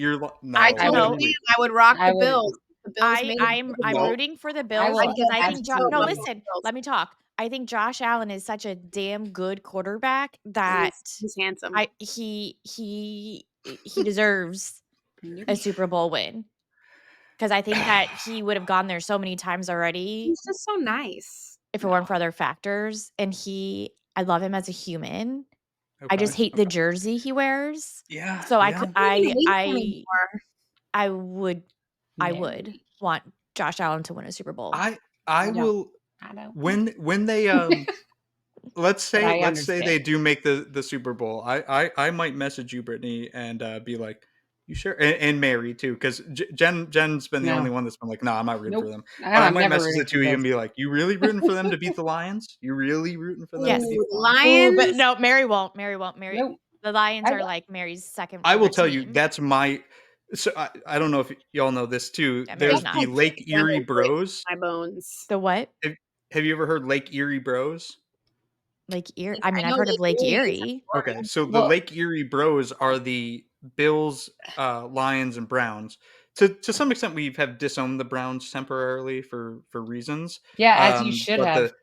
I I No, told no, wouldn't. you wait. I would rock I the wouldn't. Bills. The Bills I made it to I'm the I'm Bowl. No, rooting for the I Bills I will get because I think no, absolutely. listen, Bills. let me talk. I think Josh Allen is such a damn good quarterback that He's handsome. I he deserves You're a Super Bowl win. 'Cause I think that he would have gone there so many times already He's just so nice. if it weren't no. for other factors, and I love him as a human. I okay, just hate the okay. jersey he wears. Yeah, So I yeah. could I don't even hate him anymore. I would I would Mary. want Josh Allen to win a Super Bowl. I I don't. will I don't. when they let's But say I let's say understand. they do make the Super Bowl. I might message you, Brittany, and be like, "You sure?" And Mary too, because Jen's been the only No. one that's been like, "No, I'm not rooting for Nope. them." But I I'm might never message rooting the for two the of you and Bills. be like, "You really rooting for them to beat the Lions? You really rooting for them to Yes. beat Ooh, the the Lions?" Ooh, but Lions. no, Mary won't. Nope. The Lions I are, like, Mary's second I will favorite tell you, team. that's my. So I don't know if y'all know this too. Yeah, Mary's There's not. the Definitely Lake Erie Campbell's right Bros. in my bones. The what? Have, have you ever heard Lake Erie Bros? Lake Erie Like, I I mean, I've know heard of Lake Lake Erie is Erie. Okay, important. so the Well, Lake Erie Bros are the Bills, Lions, and Browns. To some extent, we have disowned the Browns temporarily for reasons. yeah, as you should But have.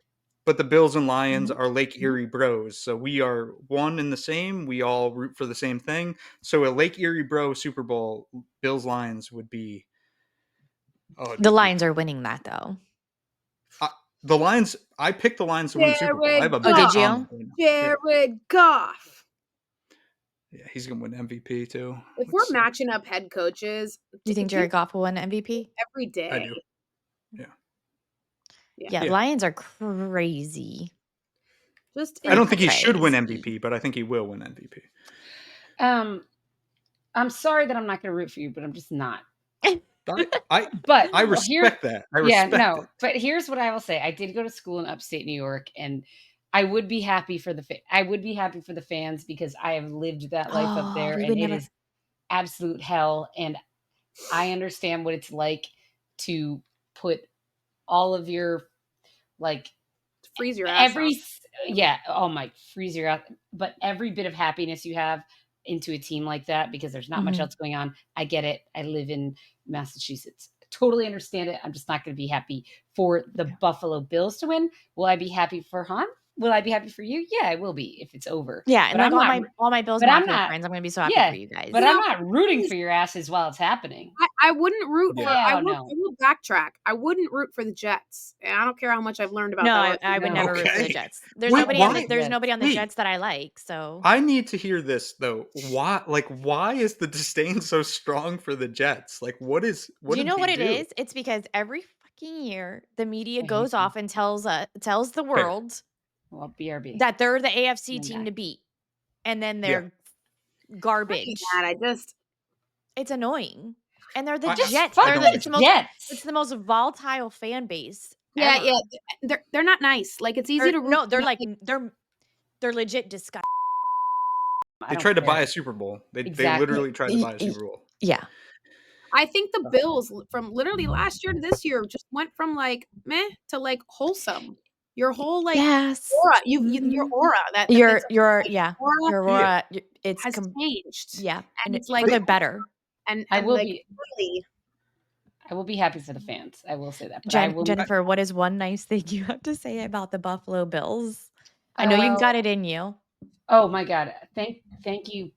the Bills and Lions Mhm, are Lake mhm. Erie Bros. So we are one and the same. We all root for the same thing. So a Lake Erie Bro Super Bowl, Bills Lions would be. Oh, it'd The be Lions beautiful. are winning that, though. Uh, the Lions. I picked the Lions to win the Super Bowl. I have Jared a Oh, did bet Goff. on them you? right now. Yeah, Jared Goff. yeah, he's gonna win MVP too. If we're matching up head coaches, Do you think give Jared Goff will win MVP? every I day. do. Yeah, Yeah. Yeah, yeah. Lions are crazy. Just I in don't think he should win praise. MVP, but I think he will win MVP. I'm sorry that I'm not going to root for you, but I'm just not. I But I here, respect that. I yeah, respect no. it. But here's what I will say: I did go to school in upstate New York, and I would be happy for I would be happy for the fans because I have lived that life up Oh, there, we and would it never. is absolute hell. And I understand what it's like to put all of your like freeze your ass off. oh my, freeze your out, but every bit of happiness you have into a team like that because there's not much Mhm. else going on. I get it. I live in Massachusetts. Totally understand it. I'm just not going to be happy for the Buffalo Bills to win. Will I be happy for Han? Will I be happy for you? Yeah, I will be if it's over. Yeah, and But like I'm not. all my Bills But I'm Mafia not. friends, I'm gonna be so happy for Yeah, you guys. but You I'm know, not rooting for your asses while it's happening. I wouldn't root for. Yeah. I Hell will. no. I will backtrack. I wouldn't root for the Jets, and I don't care how much I've learned about No, that. I would No. never root for the Okay. Jets. There's Wait, nobody on why? the there's nobody on the Wait. Jets that I like, so I need to hear this though. Why is the disdain so strong for the Jets? Like what do you did know they what it do? is? It's because every fucking year the media I hate goes them. off and tells the Fair. world Well, BRB. that they're the AFC And team I- to beat, and then Yeah. they're garbage. I just. It's annoying, and they're the I- Jets. I They're don't the like it's the it. most Jets. it's the most volatile fan base Yeah, ever. yeah. They're not nice. Like it's easy to root. No, for they're them, like they're legit disgusting. I They don't tried to care. buy a Super Bowl. They Exactly. literally tried to buy a Super Bowl. Yeah. I think the Bills from literally last year to this year just went from like meh to like wholesome. Your whole like Yes. aura, your Mhm. aura that Your that's your like, yeah. aura Your Yeah. aura it's has changed, yeah, and and it's like for the better. and I will like be really, I will be happy for the fans. I will say that. But I will Jennifer, what is one nice thing you have to say about the Buffalo Bills? I know you Uh, got it in you. Oh my God. Thank you,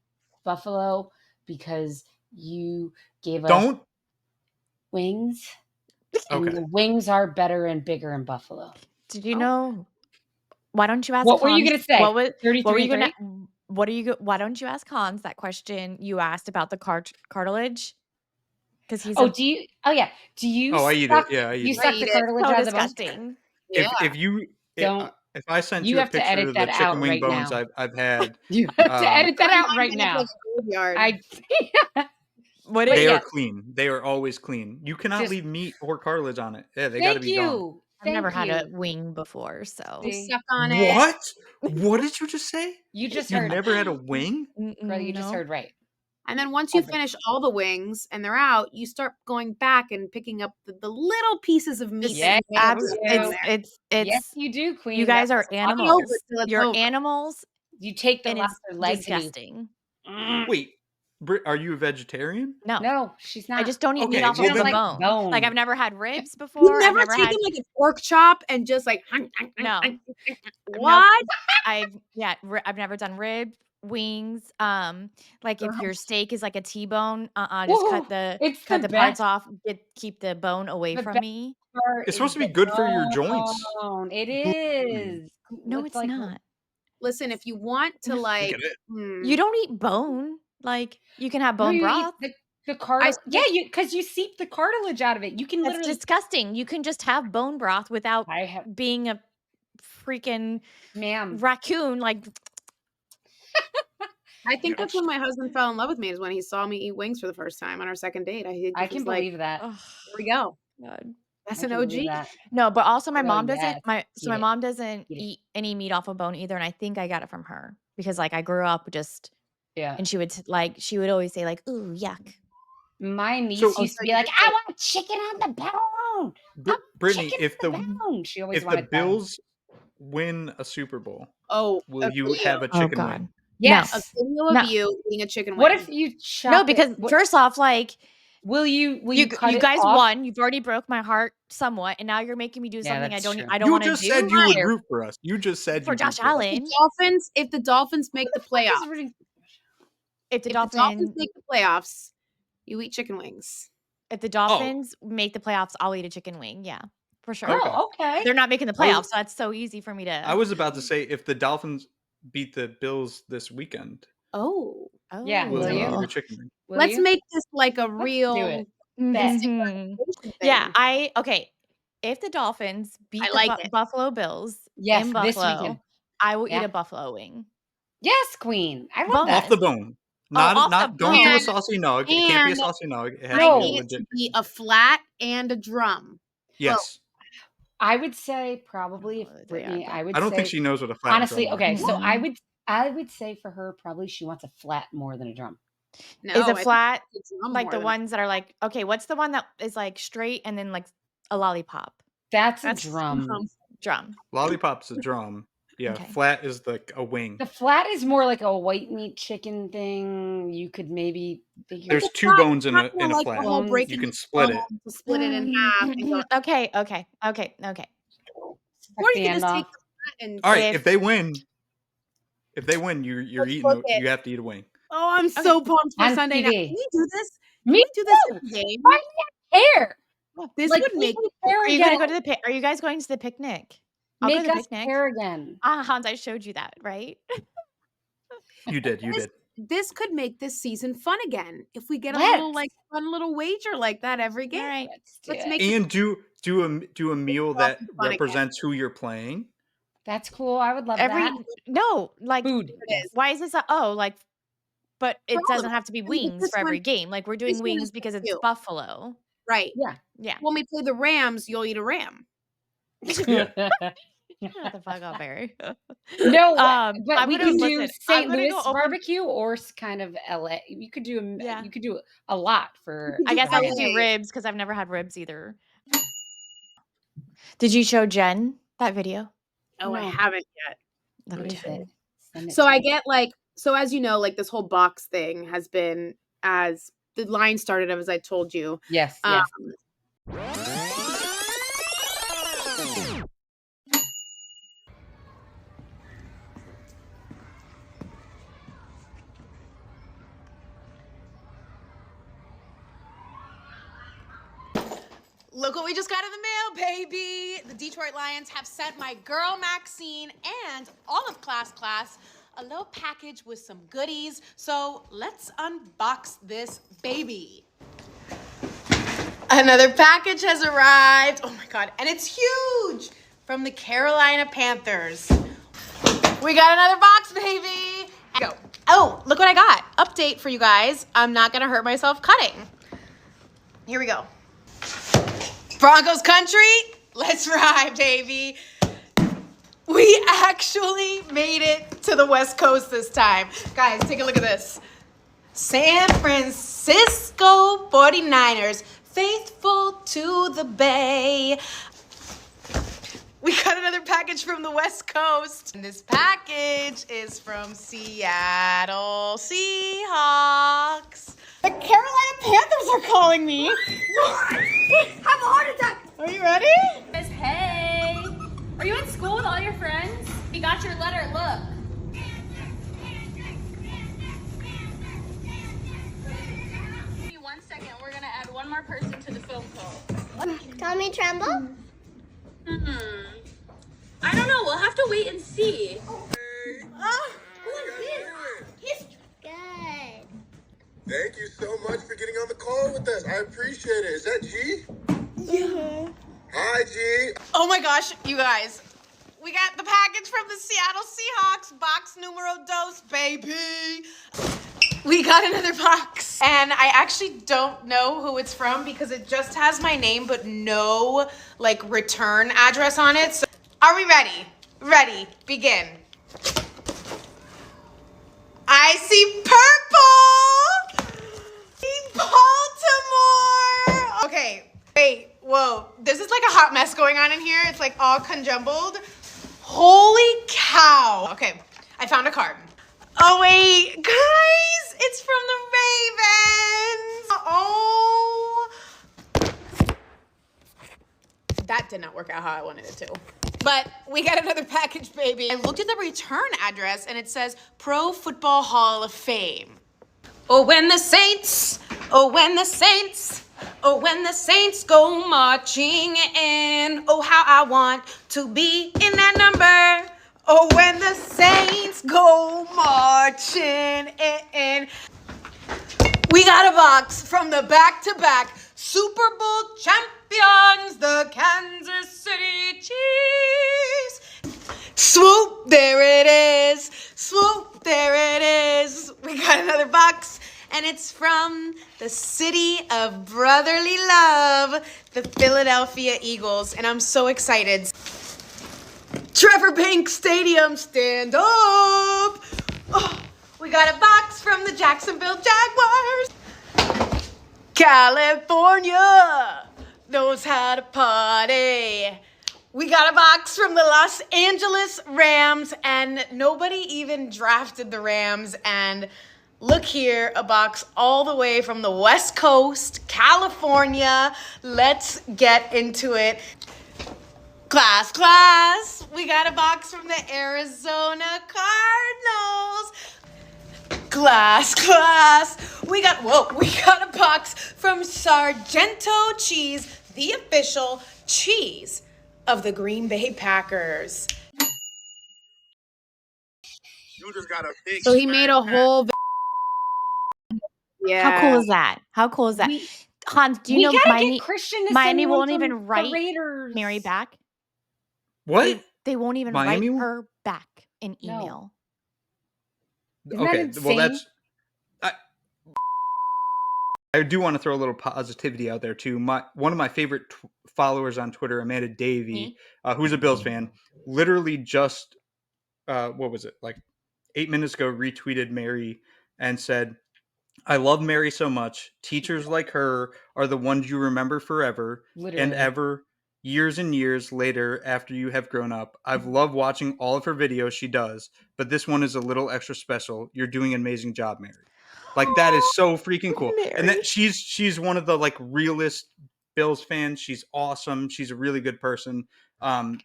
Buffalo, because you gave us Don't. wings. And Okay. the wings are better and bigger in Buffalo. Did you know? Why don't you ask What were you Hans? gonna say? What were 33 you and gonna 3? why don't you ask Hans that question you asked about the cartilage? Because he's Oh, a yeah. Do you Oh, I eat it. suck Yeah, I eat you it. I suck the eat it. cartilage so out of the bone? disgusting. Yeah. If I sent You you a have to picture edit of the that chicken out wing right bones now. I've had, You have to edit that out right It's now. like a graveyard. What But they is yeah. are clean. They are always clean. You cannot Just leave meat or cartilage on it. Yeah, they got to thank be gone. you. I've never Thank had a you. wing before, so You See? suck on it. What? What did you just say? You just You've heard, never had a wing? girl, you just no. heard right. And then once you Ever. finish all the wings and they're out, you start going back and picking up the little pieces of meat Yes, that you may have you left in do. there. Yes, it's you do, queen. you guys are Over animals. till it's You're over. animals, You take the and last it's legs disgusting. and you. Wait, are you a vegetarian? No. No, she's not. I just don't eat meat Okay, off She of don't the like bone. Like, bone. I've never had ribs You've before. I've never never taken had like a pork chop and just like No. Nope. what? I've never done rib, wings. Like if your steak is like a T-bone, just Whoa, cut the it's cut the the parts best. off. Keep the bone away The from best me. part It's is supposed to be the good for your joints. bone. It Mm. is. No, With it's like, not. Listen, if you want to like, Get it? You don't eat bone. Like you can have no, bone you broth. eat the cartilage. I Yeah, because you seep the cartilage out of it. You can That's literally. disgusting. You can just have bone broth without I have, being a freaking ma'am. raccoon. Like I think Yeah. that's when my husband fell in love with me is when he saw me eat wings for the first time on our second date. He I just can was like, believe that. oh, here we go. God. That's I an can OG. believe that. No, but also my Girl, mom yes. doesn't my Get it. mom doesn't Get it. eat any meat off a bone either, and I think I got it from her because like I grew up just Yeah. and she would always say like, "Ooh, yuck." My niece So- used to so be you like, just I like- want chicken on the bone. Brittany, Chicken if on the the bone. She always if the wanted that. Bills win a Super Bowl, Oh, will a you have a video. Oh chicken God. wing? Yes. A video of No. you eating a chicken wing. What if you chop No, it? because first off, like Will you cut you it guys off? won. You've already broke my heart somewhat, and now you're making me do Yeah, something that's true. I don't You want to just do. said you would Fire. root for us. You just said For you'd Josh root for us. Allen. If the Dolphins make the playoffs, If the if the Dolphins Dolphins make the playoffs, you eat chicken wings. if the Dolphins make the playoffs, I'll eat a chicken wing. Yeah, for sure. Okay. Oh, okay. They're not making the I was- playoffs, so that's so easy for me to. I was about to say if the Dolphins beat the Bills this weekend, Oh, Yeah, will will you you? eat a chicken wing? Will let's you? make this like a Let's real do it. Mhm. thing. Yeah, okay. If the Dolphins beat I the like it. Buffalo Bills Yes, in this Buffalo, weekend. I will eat Yeah. a buffalo wing. Yes, queen. I love Boneless. that. Off the bone. off the Don't do a bone. saucy nug. It can't be a And saucy nug. It has I to be a need it legit. to be a flat and a drum. Yes. I would say probably, Oh, Brittany, yeah, I would I don't think say she knows what a flat honestly, drum are. okay, so I Mhm. would say for her probably she wants a flat more than a drum. No, Is I a think flat it's a drum like more the than ones that are like okay, what's the one that is like straight and then like a lollipop? That's a that's drum. Drum. Lollipop's a drum. Yeah, Okay. flat is like a wing. The flat is more like a white meat chicken thing. You could maybe figure There's It's two bones it's in not a gonna like the flat. whole bones. You breaking can the split it. bone to split it in half and go. Okay. Or you the can end just take off. the flat and All right, If if they win, you're let's eating. cook it. You have to eat a wing. Oh, I'm Okay. so pumped for On Sunday night. Can TV. we do this? Can Me we do this too. in the game? Why do you care? This Like, would make make us care are you gonna go again. to the are you guys going to the picnic? I'll go to Make the us picnic. care again. Hans, I showed you that, right? You did. You this, did. this could make this season fun again if we get a Let's. little like fun little wager like that every All game. right. Let's do Let's it. make it And do a meal all that be fun again. represents who you're playing. That's cool. I would love Every that. no, like Food. It Yes. is. why is this like but For it all of doesn't us. have to be And because wings this for every one- game. Like we're this doing one wings is because for it's you. buffalo. Right. Yeah. Yeah. When we play the Rams, you'll eat a ram. Shut the fuck up, Barry. No, I'm but we gonna could do listen. I'm St. gonna Louis go open. barbecue or kind of LA. You could do Yeah. you could do a lot for I guess I could LA. do ribs because I've never had ribs either. Did you show Jen that video? Oh, I No. haven't yet. Little What is Jen. it? Send it So to I me. get like so as you know, like this whole box thing has been as the line started as I told you. Yes, Um, yes. Look what we just got in the mail, baby! The Detroit Lions have sent my girl Maxine and all of class a little package with some goodies. So let's unbox this baby. Another package has arrived. Oh my God, and it's huge! From the Carolina Panthers. We got another box, baby! Go. Oh, look what I got. Update for you guys. I'm not gonna hurt myself cutting. Here we go. Broncos country, let's ride, baby. We actually made it to the West Coast this time. Guys, take a look at this. San Francisco 49ers, faithful to the Bay. We got another package from the West Coast. And this package is from Seattle Seahawks. The Carolina Panthers are calling me. Have a heart attack. Are you ready? Hey, are you in school with all your friends? We got your letter, look. Give me 1 second, we're gonna add one more person to the film call. Tommy Tremble? I don't know, we'll have to wait and see. He's good. Thank you so much for getting on the call with us. I appreciate it. Is that G? Mm-hmm. Hi, G. Oh my gosh, you guys. We got the package from the Seattle Seahawks, box numero dos, baby. We got another box. And I actually don't know who it's from because it just has my name but no like return address on it. So are we ready? Ready, begin. I see purple! Baltimore! Okay, wait, whoa. This is like a hot mess going on in here. It's like all conjumbled. Holy cow. Okay, I found a card. Oh wait, guys, it's from the Ravens. Oh. That did not work out how I wanted it to. But we got another package, baby. I looked at the return address and it says Pro Football Hall of Fame. Oh, when the Saints, oh, when the Saints, oh, when the Saints go marching in. Oh, how I want to be in that number. Oh, when the Saints go marching in. We got a box from the back-to-back Super Bowl champions, the Kansas City Chiefs. Swoop, there it's from the city of brotherly love, the Philadelphia Eagles, and I'm so excited. Trevor Banks Stadium, stand up! Oh, we got a box from the Jacksonville Jaguars. California knows how to party. We got a box from the Los Angeles Rams, and nobody even drafted the Rams. And look here, a box all the way from the West Coast, California. Let's get into it. Class, we got a box from the Arizona Cardinals. Class, we got a box from Sargento Cheese, the official cheese of the Green Bay Packers. You just got a big. So he made a whole. Yeah. How cool is that? How cool is that? We- Hans, do you we know gotta Miami? get Christian to Miami send one won't from even the write Raiders. Mary back. What? They won't even Miami write won't? her back in No. email. Isn't that Okay, well insane? I do want to throw a little positivity out there too. One of my favorite followers on Twitter, Amanda Davey, Me? who's a Bills fan, literally just what was it, like 8 minutes ago, retweeted Mary and said, "I love Mary so much. Teachers like her are the ones you remember forever and Literally. ever, years and years later after you have grown up. I've loved watching all of her videos she does, but this one is a little extra special. You're doing an amazing job, Mary." Like, that is so freaking cool. And Mary. that she's one of the like realist Bills fans. She's awesome. She's a really good person.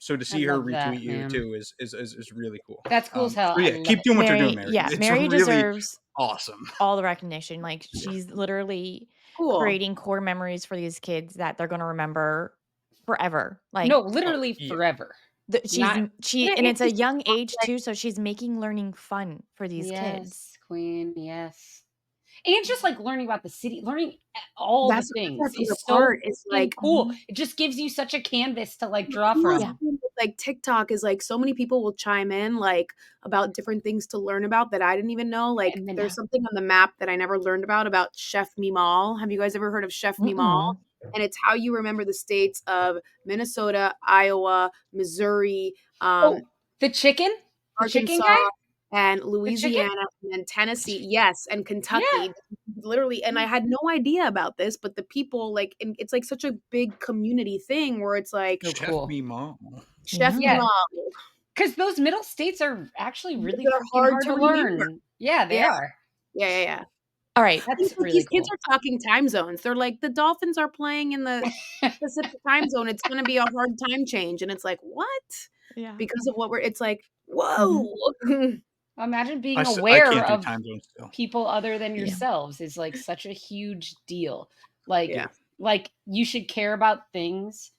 So to see her love that, retweet you man. too is really cool. That's cool as hell. So I yeah, love keep it. doing what you're Mary, doing, Mary. yeah, It's Mary really deserves awesome. all the recognition. Like, she's literally Cool. creating core memories for these kids that they're gonna remember forever. Like, No, literally yeah. forever. she's not- and it's a young age too, so she's making learning fun for these kids. Yes, Queen. Yes. And just like learning about the city, learning all That's the things that's the is so part. It's freaking like cool. It just gives you such a canvas to like draw coolest from. thing with, like TikTok is like so many people will chime in like about different things to learn about that I didn't even know. Like And then there's something on the map that I never learned about Chef Mimal. Have you guys ever heard of Chef Mimal? And it's how you remember the states of Minnesota, Iowa, Missouri, The chicken Arkansas, guy. and Louisiana, and then Tennessee, yes, and Kentucky, literally. And I had no idea about this, but the people like, and it's like such a big community thing where it's like So Chef cool. me mom. Chef Yeah. Mom. Because those middle states are actually really They're freaking hard to remember. learn. Yeah, they Yeah. are. Yeah. All right. That's These really cool. kids are talking time zones. They're like, the Dolphins are playing in the Pacific time zone. It's going to be a hard time change. And it's like, what? Yeah. Because of it's like, whoa. Imagine being I aware can't do of time zones still. people other than Yeah. yourselves is like such a huge deal. Like, Yeah. like you should care about things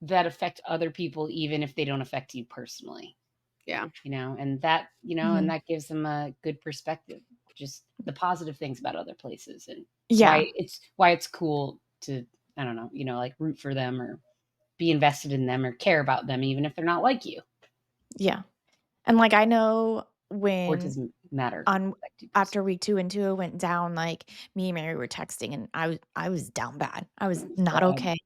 that affect other people, even if they don't affect you personally. Yeah. You know, and that, you know, and that gives them a good perspective, just the positive things about other places and Yeah. why it's cool to, I don't know, you know, like root for them or be invested in them or care about them, even if they're not like you. Yeah. And like, I know Or it when doesn't matter. after week 2 and 2 went down, like me and Mary were texting and I was down bad. I was not okay.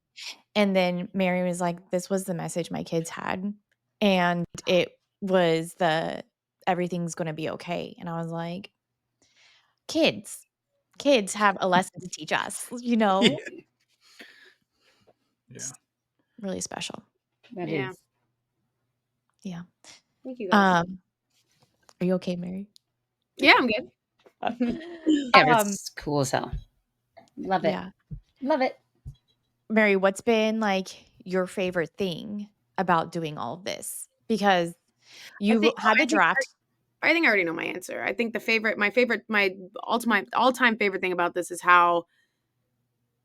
And then Mary was like, this was the message my kids had. And it was everything's going to be okay. And I was like, kids have a lesson to teach us, you know? Yeah. Really special. That Yeah. is. Yeah. Thank you guys. Are you okay, Mary? Yeah, I'm good. Yeah, it's cool as hell. Love it. Yeah. Love it. Mary, what's been like your favorite thing about doing all of this? Because you had the draft. I think I already know my answer. I think my all-time favorite thing about this is how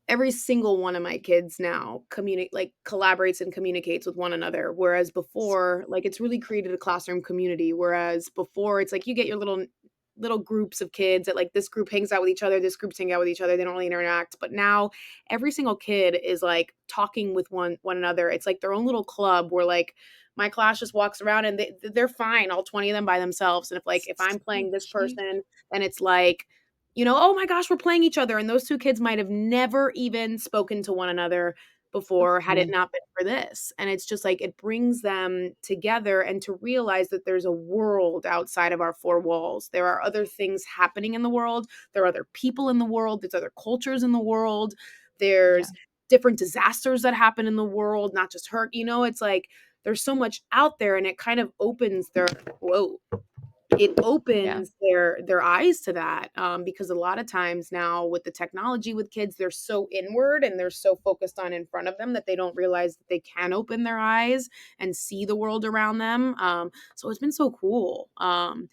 every single one of my kids now collaborates and communicates with one another. Whereas before, like it's really created a classroom community. Whereas before it's like you get your little groups of kids that like this group hangs out with each other, this group's hang out with each other, they don't really interact. But now every single kid is like talking with one another. It's like their own little club where like my class just walks around and they're fine, all 20 of them by themselves. And if I'm playing this person, then it's like, oh my gosh, we're playing each other. And those two kids might have never even spoken to one another before had it not been for this. And it's just like, it brings them together and to realize that there's a world outside of our four walls. There are other things happening in the world. There are other people in the world. There's other cultures in the world. There's different disasters that happen in the world, not just hurt, it's like, there's so much out there, and it kind of opens their eyes to that, because a lot of times now with the technology with kids, they're so inward and they're so focused on in front of them that they don't realize that they can open their eyes and see the world around them. So it's been so cool. And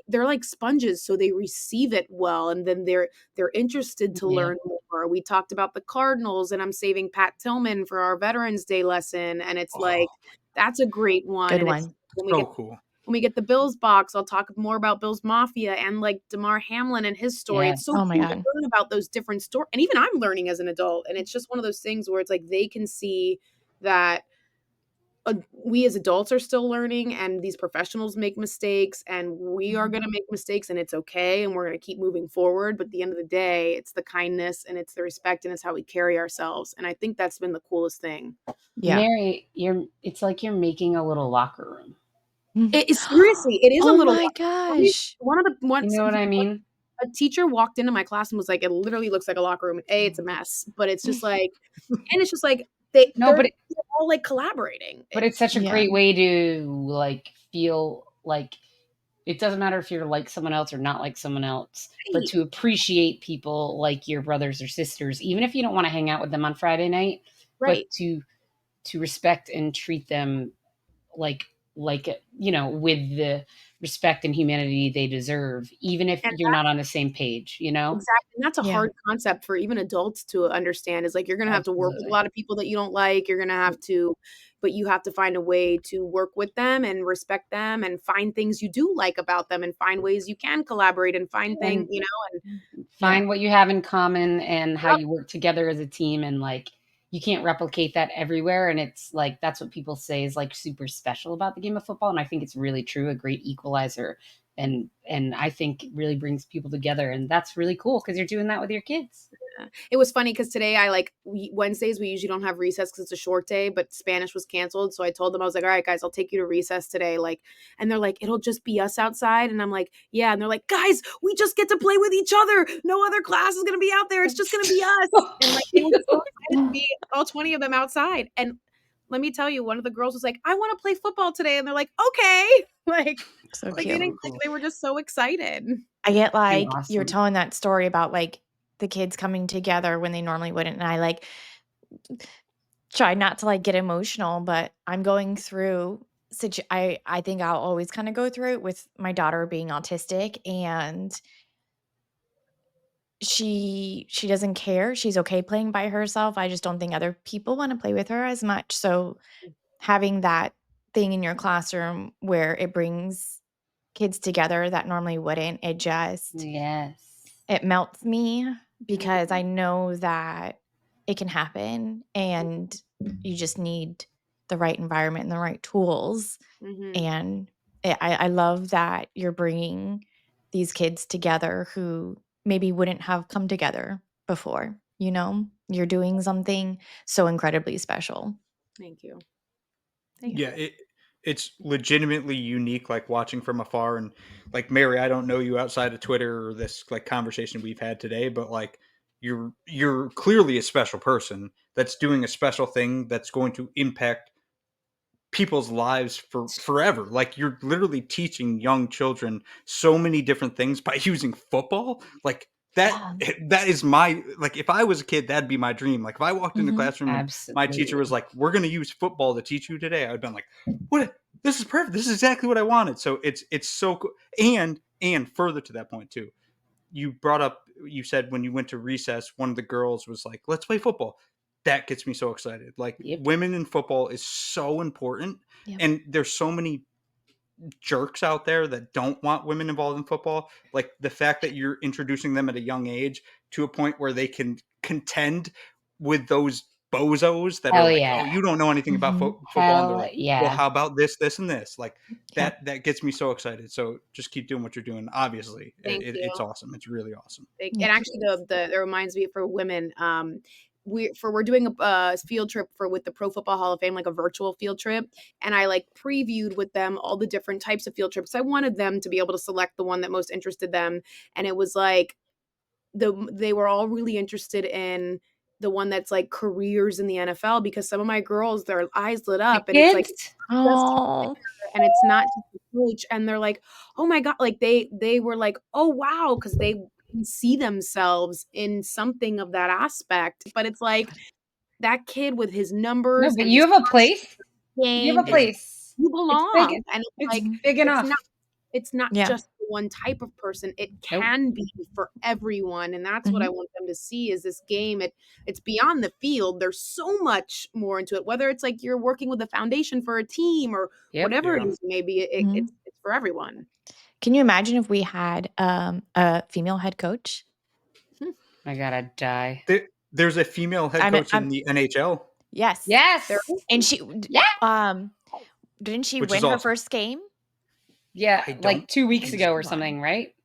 they're like sponges, so they receive it well, and then they're interested to learn more. We talked about the Cardinals, and I'm saving Pat Tillman for our Veterans Day lesson, and it's like, that's a great one. Good And one. it's Cool. when we get the Bills box, I'll talk more about Bills Mafia and like DeMar Hamlin and his story. Yeah. It's so Oh my cool to God. learn about those different stories. And even I'm learning as an adult. And it's just one of those things where it's like they can see that we as adults are still learning, and these professionals make mistakes, and we are going to make mistakes, and it's okay. And we're going to keep moving forward. But at the end of the day, it's the kindness and it's the respect and it's how we carry ourselves. And I think that's been the coolest thing. Yeah. Mary, it's like you're making a little locker room. Seriously, it is a Oh little. my gosh. You know what I mean? A teacher walked into my class and was like, "It literally looks like a locker room. It's a mess, but it's just like," and it's just like they're all like collaborating. But it's such a great way to like feel like it doesn't matter if you're like someone else or not like someone else, but to appreciate people like your brothers or sisters, even if you don't want to hang out with them on Friday night, but to respect and treat them like with the respect and humanity they deserve, even if you're not on the same page, Exactly. And that's a hard concept for even adults to understand, is like, you're going to have to work with a lot of people that you don't like. You're going to have to, but you have to find a way to work with them and respect them and find things you do like about them and find ways you can collaborate and find things, and find what you have in common and how you work together as a team. And like, you can't replicate that everywhere. And it's like, that's what people say is like super special about the game of football. And I think it's really true, a great equalizer. And I think it really brings people together. And that's really cool because you're doing that with your kids. It was funny because today Wednesdays, we usually don't have recess because it's a short day, but Spanish was canceled. So I told them, I was like, all right, guys, I'll take you to recess today. Like, and they're like, it'll just be us outside. And I'm like, yeah. And they're like, guys, we just get to play with each other. No other class is going to be out there. It's just going to be us. And like, they were so excited to be all 20 of them outside. And let me tell you, one of the girls was like, I want to play football today. And they're like, okay. Like, so like, cute. they were just so excited. I get like, you're telling that story about like the kids coming together when they normally wouldn't. And I like try not to like get emotional, but I'm going through I think I'll always kind of go through it with my daughter being autistic, and she doesn't care. She's okay playing by herself. I just don't think other people want to play with her as much. So having that thing in your classroom where it brings kids together that normally wouldn't, it melts me, because I know that it can happen, and you just need the right environment and the right tools. And I love that you're bringing these kids together who maybe wouldn't have come together before. You're doing something so incredibly special. Thank you. It's legitimately unique, like watching from afar. And like, Mary, I don't know you outside of Twitter or this like conversation we've had today, but like you're clearly a special person that's doing a special thing that's going to impact people's lives for forever. Like, you're literally teaching young children so many different things by using football. Like that is my, like, if I was a kid, that'd be my dream. Like, if I walked in the classroom and my teacher was like, we're going to use football to teach you today, I would have been like, what? This is perfect. This is exactly what I wanted. So it's so cool. And further to that point too, you said when you went to recess, one of the girls was like, let's play football. That gets me so excited. Like, women in football is so important. And there's so many jerks out there that don't want women involved in football. Like, the fact that you're introducing them at a young age to a point where they can contend with those bozos that are Hell like, yeah. "Oh, you don't know anything about Mhm. football," and they're Hell like, "Well, yeah. how about this, this, and this?" Like Yep. that gets me so excited. So just keep doing what you're doing. Obviously, Thank you. it's awesome. It's really awesome. And Yep. actually, it reminds me for women. We're doing a field trip with the Pro Football Hall of Fame, like a virtual field trip, and I like previewed with them all the different types of field trips. I wanted them to be able to select the one that most interested them, and it was like they were all really interested in the one that's like careers in the NFL, because some of my girls, their eyes lit The up, and it's like kids? just Oh. and it's not just the coach, and they're like, oh my god, like they were like, oh wow, because they can see themselves in something of that aspect. But it's like that kid with his No, numbers but and you his have a place. game, You have a place. you It's big. belong. And It's like big it's enough. not Yeah. just one type of person. It Nope. can be for everyone, and that's what I want them to see is this game. It's beyond the field. There's so much more into it. Whether it's like you're working with a foundation for a team or Yep. whatever it Yeah. is, maybe it's for everyone. Can you imagine if we had a female head coach? I gotta die. There's a female head coach in the NHL, Yes. Yes. There is. And Yeah. didn't she which win is her awesome. first game? Yeah. I don't Like 2 weeks think ago she or won. something, right?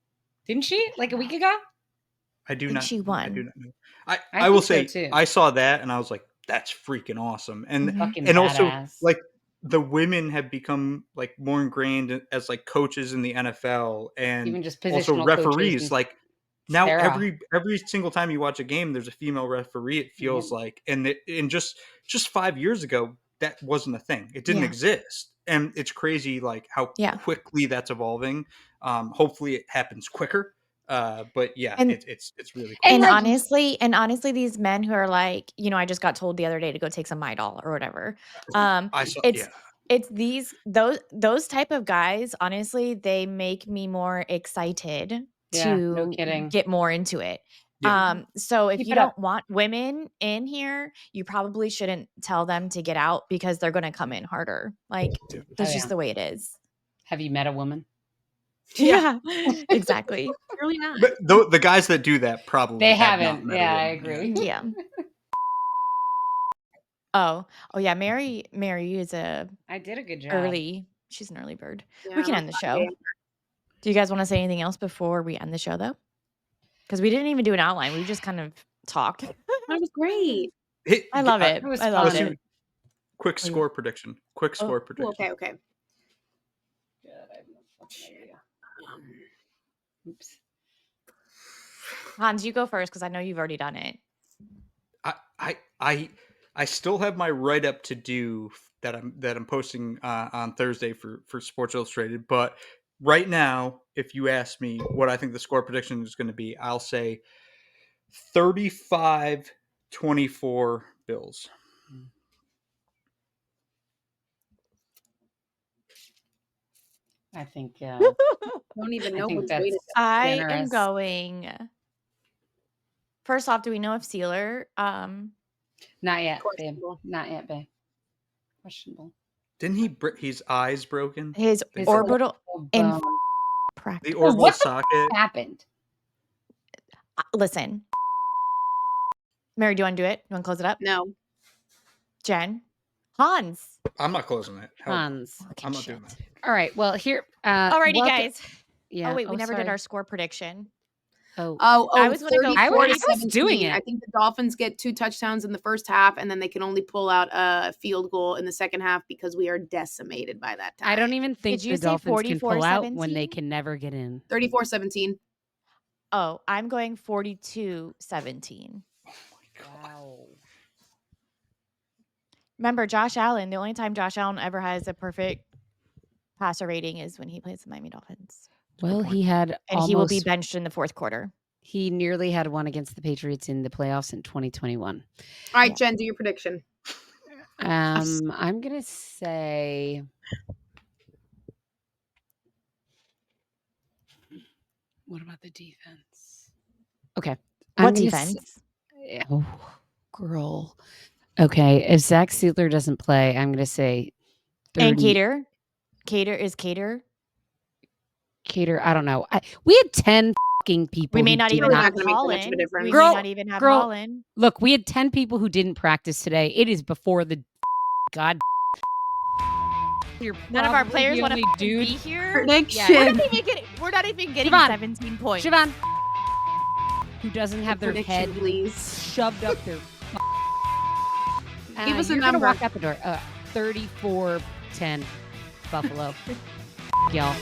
Didn't she? Like a week ago? I do think not. she I do won. not know. I I will think so say too. I saw that and I was like, that's freaking awesome. Mhm. Fucking And also badass. like the women have become like more ingrained as like coaches in the NFL and Even just also positional coaches referees. and Like now Sarah. every single time you watch a game, there's a female referee. It feels Yep. like, and just 5 years ago, that wasn't a thing. It didn't Yeah. exist, and it's crazy like how Yeah. quickly that's evolving. Hopefully, it happens quicker. But yeah, And it's really cool. And and like honestly, these men who are like, I just got told the other day to go take some Midol or whatever. I saw, It's yeah. those type of guys, honestly, they make me more excited yeah, no to kidding. get more into it. Yeah. So if Keep you it up. don't want women in here, you probably shouldn't tell them to get out because they're gonna come in harder. Like Yeah. that's Oh, just yeah. the way it is. Have you met a woman? Yeah, exactly. Really not. But the guys that do that probably They have not haven't. met a Yeah, I woman. agree. Yeah. Oh yeah. Mary is I did a good job. she's an early bird. Yeah, We can I'm end the sorry. show. Do you guys want to say anything else before we end the show though? Because we didn't even do an outline. We just kind of talked. That was great. Hey, I love it. It was I loved fun. it. quick Oh, you- score prediction. Quick Oh, score Ooh, prediction. okay. God, I have no fucking idea. Oops. Hans, you go first because I know you've already done it. I still have my write up to do that I'm posting on Thursday for Sports Illustrated. But right now, if you ask me what I think the score prediction is going to be, I'll say 35-24 Bills. I think Don't even I know think which way to that's I am generous. going. First off, do we know if Sealer? Not yet, babe. Questionable. Not yet, babe. Questionable. Didn't he his eyes broken? His His orbital in bone. practice. The orbital What the socket. happened? Listen, Mary, do you want to do it? You want to close it up? No. Jen, Hans. I'm not closing it. Hell no. Hans. Okay, I'm not shit. doing that. All right. Well, here. Alrighty, welcome- guys. Yeah. Oh wait, we never did sorry. our score prediction. Oh. I was gonna go 34 I was to 17. doing it. I think the Dolphins get 2 touchdowns in the first half, and then they can only pull out a field goal in the second half because we are decimated by that time. I don't even think Did you the say Dolphins can pull out when they 44-17? can never get in. 34-17. Oh, I'm going 42-17. Wow. Remember, Josh Allen, the only time Josh Allen ever has a perfect passer rating is when he plays the Miami Dolphins. Well, he had And he will be almost. benched in the fourth quarter. He nearly had one against the Patriots in the playoffs in 2021. All right, Yeah. Jen, do your prediction. I'm gonna say. What about the defense? Okay. What defense? Oh, girl. Okay. If Zach Sealer doesn't play, I'm gonna say. 30, And Cater. Cater. Cater. I don't know. We had 10 fucking people. We may who not did even Really have not gonna make that much of a Holland. difference. We Girl- may not even have girl- Holland. Look, we had 10 people who didn't practice today. It is before the God. You're None of our probably players the want to only be dude. here. Prediction. We're not even getting Siobhan. 17 points. Siobhan, who doesn't have their Prediction, head please. shoved up their. Give us a you're gonna number. walk out the door. 34-10, Buffalo. Y'all.